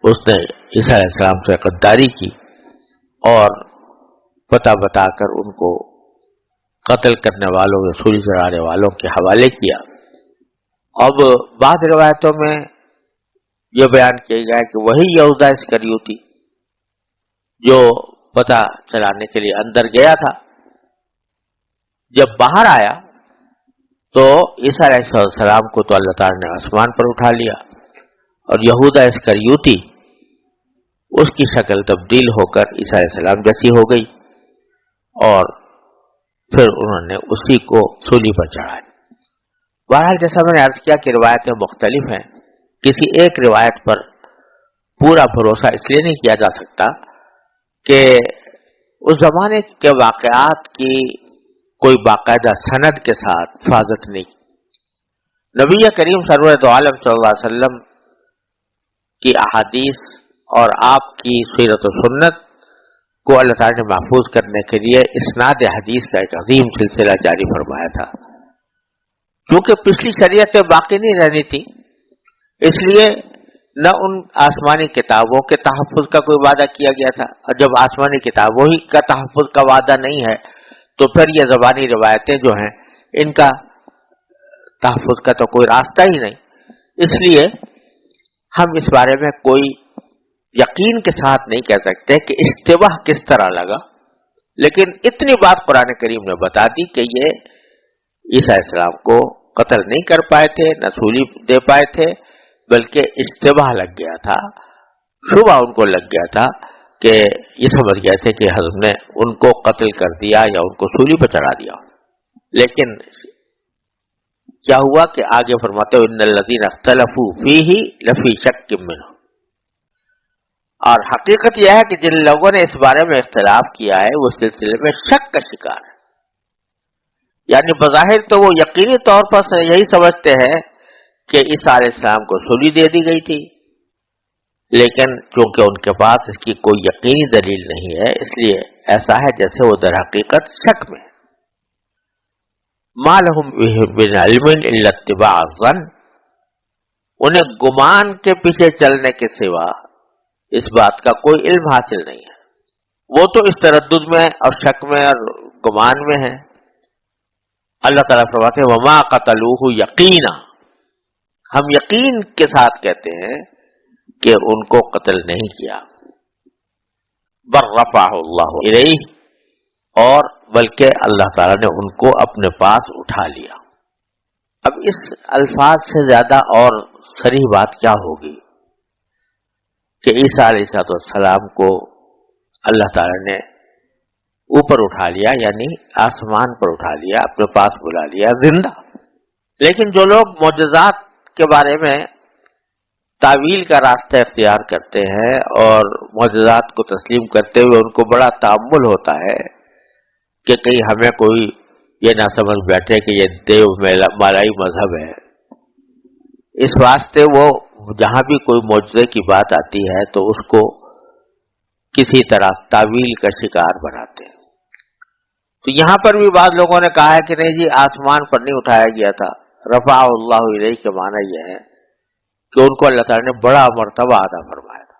اس نے عیسیٰ علیہ السلام سے غداری کی اور پتہ بتا کر ان کو قتل کرنے والوں یا سولی چڑھانے والوں کے حوالے کیا. اب بعض روایتوں میں یہ بیان کیا گیا ہے کہ وہی یہودا اسکریوتی جو پتہ چلانے کے لیے اندر گیا تھا، جب باہر آیا تو عیسیٰ علیہ السلام کو تو اللہ تعالیٰ نے آسمان پر اٹھا لیا اور یہودا اسکریوتی اس کی شکل تبدیل ہو کر عیسیٰ علیہ السلام جیسی ہو گئی اور پھر انہوں نے اسی کو سولی پر چڑھایا. بہرحال جیسا میں نے عرض کیا کہ روایتیں مختلف ہیں. کسی ایک روایت پر پورا بھروسہ اس لیے نہیں کیا جا سکتا کہ اس زمانے کے واقعات کی کوئی باقاعدہ سند کے ساتھ حفاظت نہیں. نبی کریم سرورت عالم صلی اللہ علیہ وسلم کی احادیث اور آپ کی سیرت و سنت کو اللہ تعالیٰ نے محفوظ کرنے کے لیے اسناد حدیث کا ایک عظیم سلسلہ جاری فرمایا تھا. کیونکہ پچھلی شریعتیں باقی نہیں رہنی تھی، اس لیے نہ ان آسمانی کتابوں کے تحفظ کا کوئی وعدہ کیا گیا تھا، اور جب آسمانی کتابوں ہی کا تحفظ کا وعدہ نہیں ہے تو پھر یہ زبانی روایتیں جو ہیں ان کا تحفظ کا تو کوئی راستہ ہی نہیں. اس لیے ہم اس بارے میں کوئی یقین کے ساتھ نہیں کہہ سکتے کہ اشتباہ کس طرح لگا، لیکن اتنی بات قرآن کریم نے بتا دی کہ یہ عیسیٰ علیہ السلام کو قتل نہیں کر پائے تھے، نہ سولی دے پائے تھے، بلکہ اشتباہ لگ گیا تھا، شبہ ان کو لگ گیا تھا کہ یہ سمجھ گئے تھے کہ ہم نے ان کو قتل کر دیا یا ان کو سولی پر چڑھا دیا. لیکن کیا ہوا کہ آگے فرماتے ہو ان الذین اختلفوا فیہ لفی شک منہ، اور حقیقت یہ ہے کہ جن لوگوں نے اس بارے میں اختلاف کیا ہے وہ سلسلے میں شک کا شکار ہے. یعنی بظاہر تو وہ یقینی طور پر یہی سمجھتے ہیں کہ عیسیٰ علیہ السلام کو سولی دے دی گئی تھی، لیکن چونکہ ان کے پاس اس کی کوئی یقینی دلیل نہیں ہے، اس لیے ایسا ہے جیسے وہ در حقیقت شک میں. ما لهم به من علم الا اتباع الظن، انہیں گمان کے پیچھے چلنے کے سوا اس بات کا کوئی علم حاصل نہیں ہے. وہ تو اس تردد میں اور شک میں اور گمان میں ہے. اللہ تعالیٰ فرماتے ہیں وما قتلوہ یقینا، ہم یقین کے ساتھ کہتے ہیں کہ ان کو قتل نہیں کیا. بل رفعہ اللہ الیہ، اور بلکہ اللہ تعالیٰ نے ان کو اپنے پاس اٹھا لیا. اب اس الفاظ سے زیادہ اور صریح بات کیا ہوگی کہ عیسیٰ علیہ السلام کو اللہ تعالیٰ نے اوپر اٹھا لیا، یعنی آسمان پر اٹھا لیا، اپنے پاس بلا لیا زندہ. لیکن جو لوگ معجزات کے بارے میں تعویل کا راستہ اختیار کرتے ہیں اور معجزات کو تسلیم کرتے ہوئے ان کو بڑا تأمل ہوتا ہے کہ کہیں ہمیں کوئی یہ نہ سمجھ بیٹھے کہ یہ دیو مالائی مذہب ہے، اس واسطے وہ جہاں بھی کوئی معجزے کی بات آتی ہے تو اس کو کسی طرح تعویل کا شکار بناتے ہیں. تو یہاں پر بھی بعض لوگوں نے کہا ہے کہ نہیں جی آسمان پر نہیں اٹھایا گیا تھا. رفع اللہ الیہ کے معنی یہ ہے کہ ان کو اللہ تعالیٰ نے بڑا مرتبہ عطا فرمایا تھا.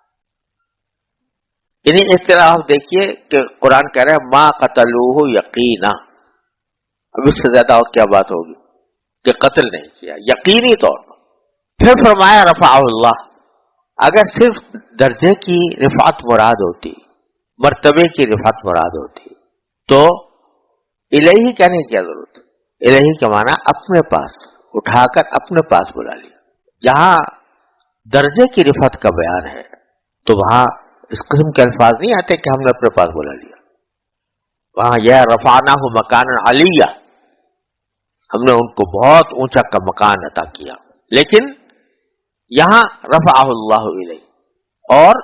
یعنی اس طرح آپ دیکھیے کہ قرآن کہہ رہے ہیں ما قتلوہ یقینا. اب اس سے زیادہ اور کیا بات ہوگی کہ قتل نہیں کیا یقینی طور پر. پھر فرمایا رفع اللہ. اگر صرف درجے کی رفعت مراد ہوتی، مرتبے کی رفعت مراد ہوتی تو الہی کہنے کی کیا ضرورت؟ الہی کا معنی اپنے پاس اٹھا کر اپنے پاس بلا لیا. جہاں درجے کی رفعت کا بیان ہے تو وہاں اس قسم کے الفاظ نہیں آتے کہ ہم نے اپنے پاس بلا لیا. وہاں یہ رفعناہ مکانا علیہ، ہم نے ان کو بہت اونچا کا مکان عطا کیا. لیکن یہاں رفعہ اللہ الیہ، اور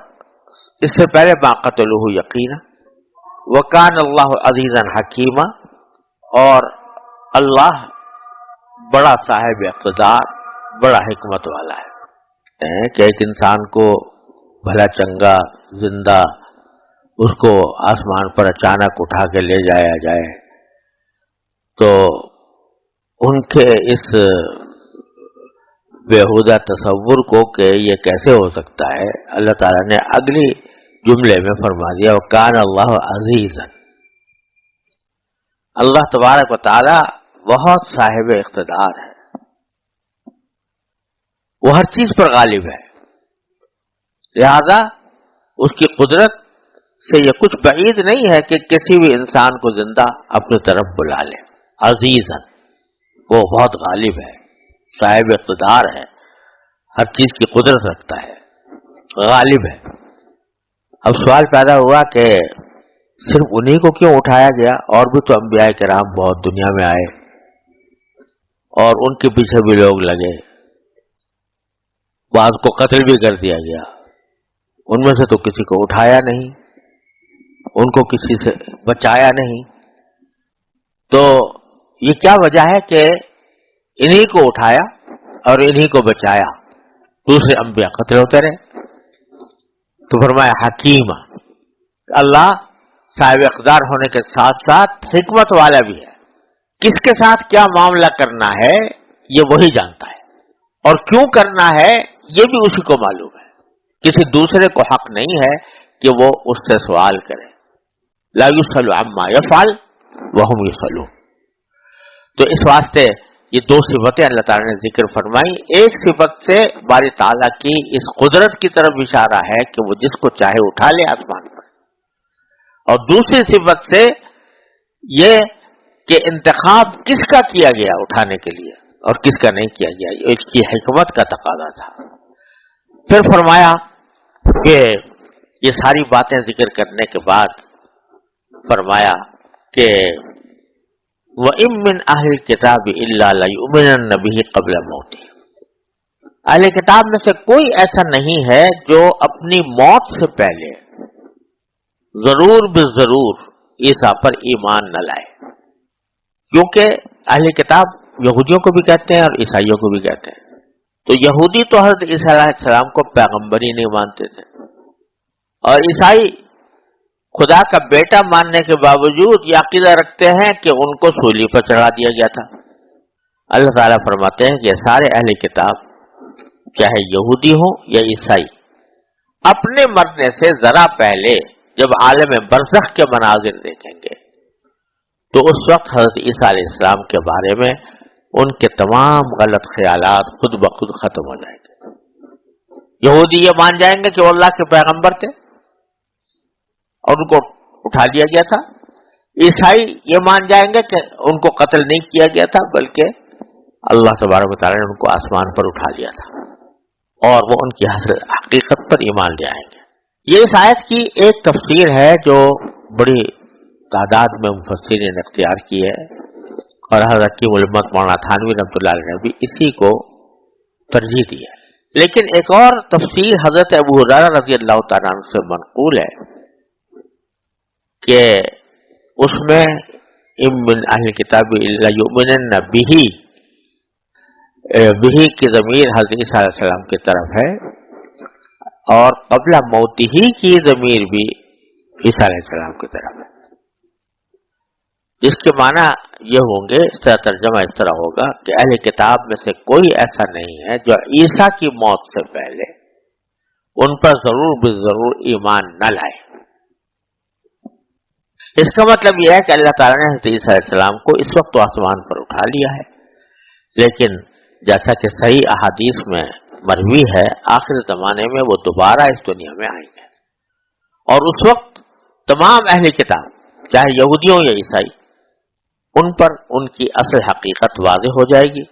اس سے پہلے ما قتلوہ یقینا وکان اللہ عزیزا حکیما، اور اللہ بڑا صاحب اقتدار، بڑا حکمت والا ہے کہ ایک انسان کو بھلا چنگا زندہ اس کو آسمان پر اچانک اٹھا کے لے جایا جائے تو ان کے اس بےہودہ تصور کو کہ یہ کیسے ہو سکتا ہے، اللہ تعالیٰ نے اگلی جملے میں فرما دیا وکان اللہ عزیزا. اللہ تبارک و تعالی بہت صاحب اقتدار ہے، وہ ہر چیز پر غالب ہے. لہذا اس کی قدرت سے یہ کچھ بعید نہیں ہے کہ کسی بھی انسان کو زندہ اپنی طرف بلا لے. عزیزا، وہ بہت غالب ہے، صاحب اقتدار ہے، ہر چیز کی قدرت رکھتا ہے، غالب ہے. اب سوال پیدا ہوا کہ صرف انہی کو کیوں اٹھایا گیا؟ اور بھی تو انبیاء کرام بہت دنیا میں آئے اور ان کے پیچھے بھی لوگ لگے، بعض کو قتل بھی کر دیا گیا. ان میں سے تو کسی کو اٹھایا نہیں، ان کو کسی سے بچایا نہیں. تو یہ کیا وجہ ہے کہ انہی کو اٹھایا اور انہی کو بچایا، دوسرے انبیاء قتل ہوتے رہے؟ تو فرمایا حکیم، اللہ صاحب اقدار ہونے کے ساتھ ساتھ حکمت والا بھی ہے. کس کے ساتھ کیا معاملہ کرنا ہے یہ وہی جانتا ہے، اور کیوں کرنا ہے یہ بھی اسی کو معلوم ہے. کسی دوسرے کو حق نہیں ہے کہ وہ اس سے سوال کرے. لا یسأل عما یفعل وہم یسألون. تو اس واسطے یہ دو صفتیں اللہ تعالیٰ نے ذکر فرمائی. ایک صفت سے باری تعالیٰ کی اس قدرت کی طرف اشارہ ہے کہ وہ جس کو چاہے اٹھا لے آسمان پر، اور دوسری صفت سے یہ کہ انتخاب کس کا کیا گیا اٹھانے کے لیے اور کس کا نہیں کیا گیا، اس کی حکمت کا تقاضا تھا. پھر فرمایا کہ یہ ساری باتیں ذکر کرنے کے بعد فرمایا کہ وَإِن مِّنْ أَهْلِ الْكِتَابِ إِلَّا لَيُؤْمِنَنَّ بِهِ قَبْلَ مَوْتِهِ. اہل کتاب میں سے کوئی ایسا نہیں ہے جو اپنی موت سے پہلے ضرور بالضرور عیسیٰ پر ایمان نہ لائے. کیونکہ اہل کتاب یہودیوں کو بھی کہتے ہیں اور عیسائیوں کو بھی کہتے ہیں. تو یہودی تو حضرت عیسیٰ علیہ السلام کو پیغمبر ہی نہیں مانتے تھے، اور عیسائی خدا کا بیٹا ماننے کے باوجود یہ عقیدہ رکھتے ہیں کہ ان کو سولی پر چڑھا دیا گیا تھا. اللہ تعالیٰ فرماتے ہیں کہ سارے اہل کتاب چاہے یہودی ہوں یا عیسائی اپنے مرنے سے ذرا پہلے جب عالم برزخ کے مناظر دیکھیں گے تو اس وقت حضرت عیسیٰ علیہ السلام کے بارے میں ان کے تمام غلط خیالات خود بخود ختم ہو جائیں گے. یہودی یہ مان جائیں گے کہ وہ اللہ کے پیغمبر تھے اور ان کو اٹھا لیا گیا تھا. عیسائی یہ مان جائیں گے کہ ان کو قتل نہیں کیا گیا تھا بلکہ اللہ تبارک و تعالیٰ نے ان کو آسمان پر اٹھا لیا تھا اور وہ ان کی حقیقت پر ایمان لے آئیں گے. یہ اس آیت کی ایک تفسیر ہے جو بڑی تعداد میں مفسرین نے اختیار کی ہے اور حضرت کی علمت مولانا تھانوی رحمۃ اللہ علیہ نے بھی اسی کو ترجیح دی ہے. لیکن ایک اور تفسیر حضرت ابو ہریرہ رضی اللہ تعالیٰ عنہ سے منقول ہے کہ اس میں من اہل کتاب الا یؤمنن بہ کی ضمیر حضرت عیسیٰ علیہ السلام کی طرف ہے اور قبل موت ہی کی ضمیر بھی عیسیٰ علیہ السلام کی طرف ہے. جس کے معنی یہ ہوں گے، اس طرح ترجمہ اس طرح ہوگا کہ اہل کتاب میں سے کوئی ایسا نہیں ہے جو عیسیٰ کی موت سے پہلے ان پر ضرور بالضرور ایمان نہ لائے. اس کا مطلب یہ ہے کہ اللہ تعالیٰ نے حضرت عیسیٰ علیہ السلام کو اس وقت تو آسمان پر اٹھا لیا ہے، لیکن جیسا کہ صحیح احادیث میں مروی ہے آخر زمانے میں وہ دوبارہ اس دنیا میں آئیں گے اور اس وقت تمام اہل کتاب چاہے یہودی ہوں یا عیسائی ان پر ان کی اصل حقیقت واضح ہو جائے گی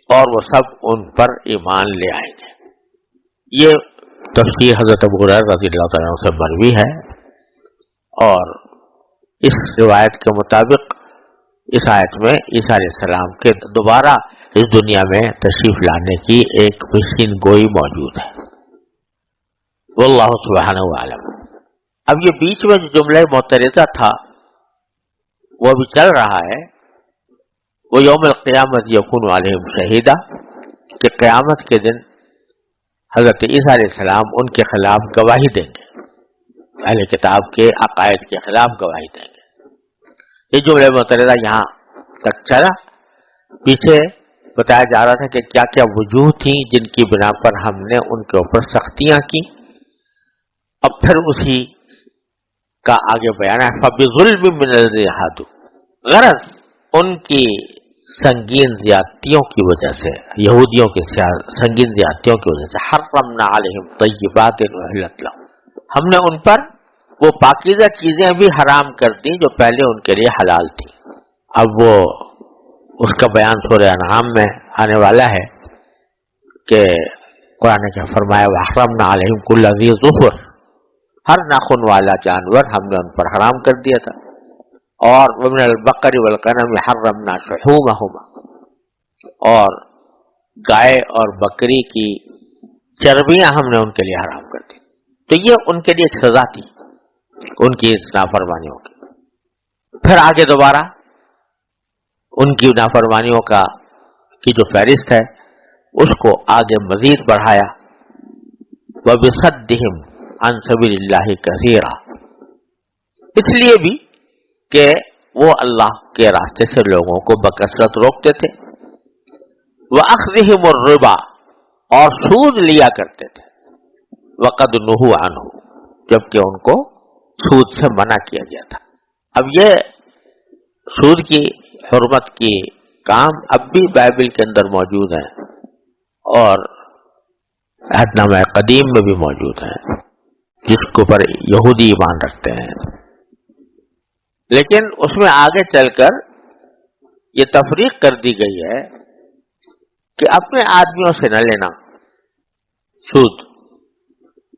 اور وہ سب ان پر ایمان لے آئیں گے. یہ تفسیر حضرت ابو ہریرہ رضی اللہ تعالیٰ عنہ سے مروی ہے اور اس روایت کے مطابق اس آیت میں عیسیٰ علیہ السلام کے دوبارہ اس دنیا میں تشریف لانے کی ایک پیشین گوئی موجود ہے. واللہ سبحانہ وعلم. اب یہ بیچ میں جو جملہ معترضہ تھا وہ بھی چل رہا ہے، وہ یوم القیامت یکون علیہم شہیدا، کہ قیامت کے دن حضرت عیسیٰ علیہ السلام ان کے خلاف گواہی دیں گے، اہل کتاب کے عقائد کے خلاف گواہی دیں گے. یہ جملہ معترضہ یہاں تک چلا. پیچھے بتایا جا رہا تھا کہ کیا کیا وجوہ تھیں جن کی بنا پر ہم نے ان کے اوپر سختیاں کی. اب پھر اسی کا آگے بیان ہے. فَبِظُلْمٍ مِّنَ الَّذِينَ هَادُوا، غرض ان کی سنگین زیادتیوں کی وجہ سے، یہودیوں کی سنگین زیادتیوں کی وجہ سے، حرمنا علیہم طیبات احلت لہم، ہم نے ان پر وہ پاکیزہ چیزیں بھی حرام کر دی جو پہلے ان کے لیے حلال تھی. اب وہ اس کا بیان سورہ انعام میں آنے والا ہے کہ قرآن نے کیا فرمایا، وحرمنا علیہم کل ذی ظفر، ہر ناخن والا جانور ہم نے ان پر حرام کر دیا تھا. اور ومن البقر والغنم حرمنا شحومہما، اور گائے اور بکری کی چربیاں ہم نے ان کے لیے حرام کر دی. تو یہ ان کے لیے ایک سزا تھی ان کی نافرمانیوں کی. پھر آگے دوبارہ ان کی نافرمانیوں کی جو فہرست ہے اس کو آگے مزید بڑھایا. وَبِصَدِّهِمْ عَنْ سَبِيلِ اللَّهِ كَثِيرًا، اس لیے بھی کہ وہ اللہ کے راستے سے لوگوں کو بکثرت روکتے تھے. وَأَخْذِهِمُ الرِّبَا، اور سود لیا کرتے تھے. وَقَدْ نُهُوا عَنْهُ، جبکہ ان کو سود سے منع کیا گیا تھا. اب یہ سود کی حرمت کی کام اب بھی بائبل کے اندر موجود ہیں اور عہد نامہ قدیم میں بھی موجود ہیں جس کے اوپر یہودی ایمان رکھتے ہیں. لیکن اس میں آگے چل کر یہ تفریق کر دی گئی ہے کہ اپنے آدمیوں سے نہ لینا سود.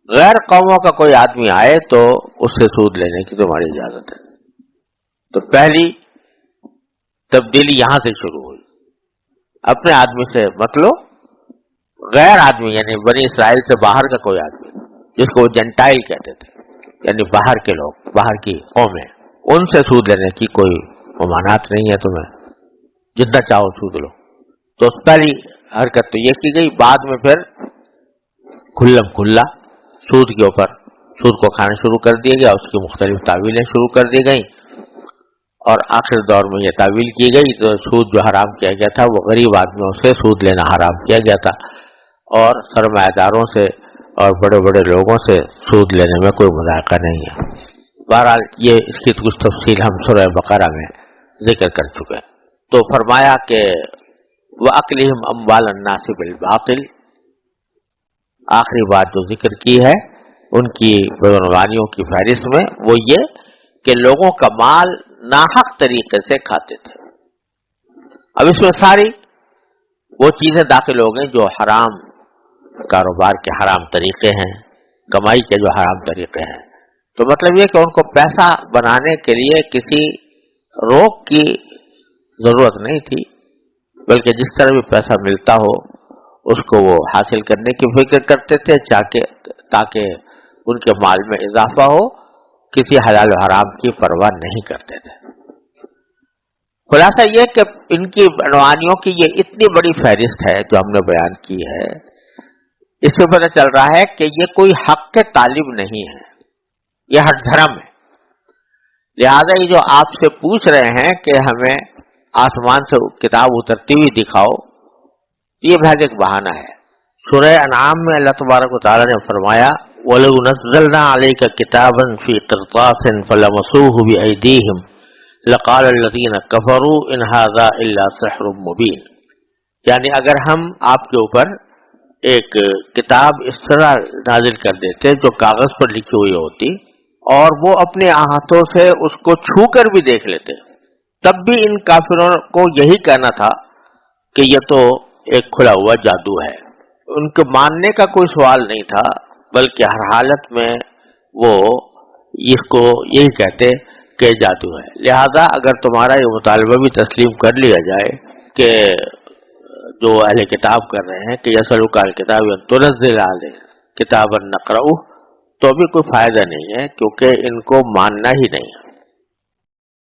غیر قوموں کا کوئی آدمی آئے تو اس سے سود لینے کی تمہاری اجازت ہے. تو پہلی تبدیلی یہاں سے شروع ہوئی. اپنے آدمی سے مت لو، غیر آدمی یعنی بنی اسرائیل سے باہر کا کوئی آدمی جس کو وہ جنٹائل کہتے تھے، یعنی باہر کے لوگ، باہر کی قومیں، ان سے سود لینے کی کوئی ممانعت نہیں ہے. تمہیں جتنا چاہو سود لو. تو پہلی حرکت تو یہ کی گئی. بعد میں پھر کھلم کھلا سود کے اوپر سود کو کھانا شروع کر دیا گیا، اس کی مختلف تعویلیں شروع کر دی گئیں اور آخر دور میں یہ تعویل کی گئی تو سود جو حرام کیا گیا تھا وہ غریب آدمیوں سے سود لینا حرام کیا گیا تھا، اور سرمایہ داروں سے اور بڑے بڑے لوگوں سے سود لینے میں کوئی مذائقہ نہیں ہے۔ بہرحال یہ اس کی کچھ تفصیل ہم سورہ بقرہ میں ذکر کر چکے ہیں۔ تو فرمایا کہ وَأَكْلِهِمْ أَمْوَالَ النَّاسِ بِالْبَاطِلِ، آخری بات جو ذکر کی ہے ان کی بدعنوانیوں کی فہرست میں وہ یہ کہ لوگوں کا مال ناحق طریقے سے کھاتے تھے۔ اب اس میں ساری وہ چیزیں داخل ہو گئیں جو حرام کاروبار کے حرام طریقے ہیں، کمائی کے جو حرام طریقے ہیں۔ تو مطلب یہ کہ ان کو پیسہ بنانے کے لیے کسی روک کی ضرورت نہیں تھی، بلکہ جس طرح بھی پیسہ ملتا ہو اس کو وہ حاصل کرنے کی فکر کرتے تھے تاکہ ان کے مال میں اضافہ ہو، کسی حلال و حرام کی پرواہ نہیں کرتے تھے۔ خلاصہ یہ کہ ان کی بدعنوانیوں کی یہ اتنی بڑی فہرست ہے جو ہم نے بیان کی ہے، اس سے پتہ چل رہا ہے کہ یہ کوئی حق کے طالب نہیں ہے، یہ ہٹ دھرم ہے۔ لہذا یہ جو آپ سے پوچھ رہے ہیں کہ ہمیں آسمان سے کتاب اترتی ہوئی دکھاؤ، یہ محض ایک بہانہ ہے۔ سورہ انعام میں اللہ تبارک و تعالیٰ نے فرمایا وَلَوْ نَزَّلْنَا عَلَيْكَ كِتَابًا فِي قِرْطَاسٍ فَلَمَسُوهُ بِأَيْدِيهِمْ لَقَالَ الَّذِينَ كَفَرُوا إِنْ هَذَا إِلَّا سِحْرٌ مُبِينٌ، یعنی اگر ہم آپ کے اوپر ایک کتاب اس طرح نازل کر دیتے جو کاغذ پر لکھی ہوئی ہوتی اور وہ اپنے ہاتھوں سے اس کو چھو کر بھی دیکھ لیتے، تب بھی ان کافروں کو یہی کہنا تھا کہ یہ تو ایک کھلا ہوا جادو ہے۔ ان کے ماننے کا کوئی سوال نہیں تھا، بلکہ ہر حالت میں وہ اس کو یہی کہتے کہ جادو ہے۔ لہذا اگر تمہارا یہ مطالبہ بھی تسلیم کر لیا جائے کہ جو اہل کتاب کر رہے ہیں کہ یسألک الکتاب ان تنزل علیہ کتابا نقرأہ، تو بھی کوئی فائدہ نہیں ہے، کیونکہ ان کو ماننا ہی نہیں ہے۔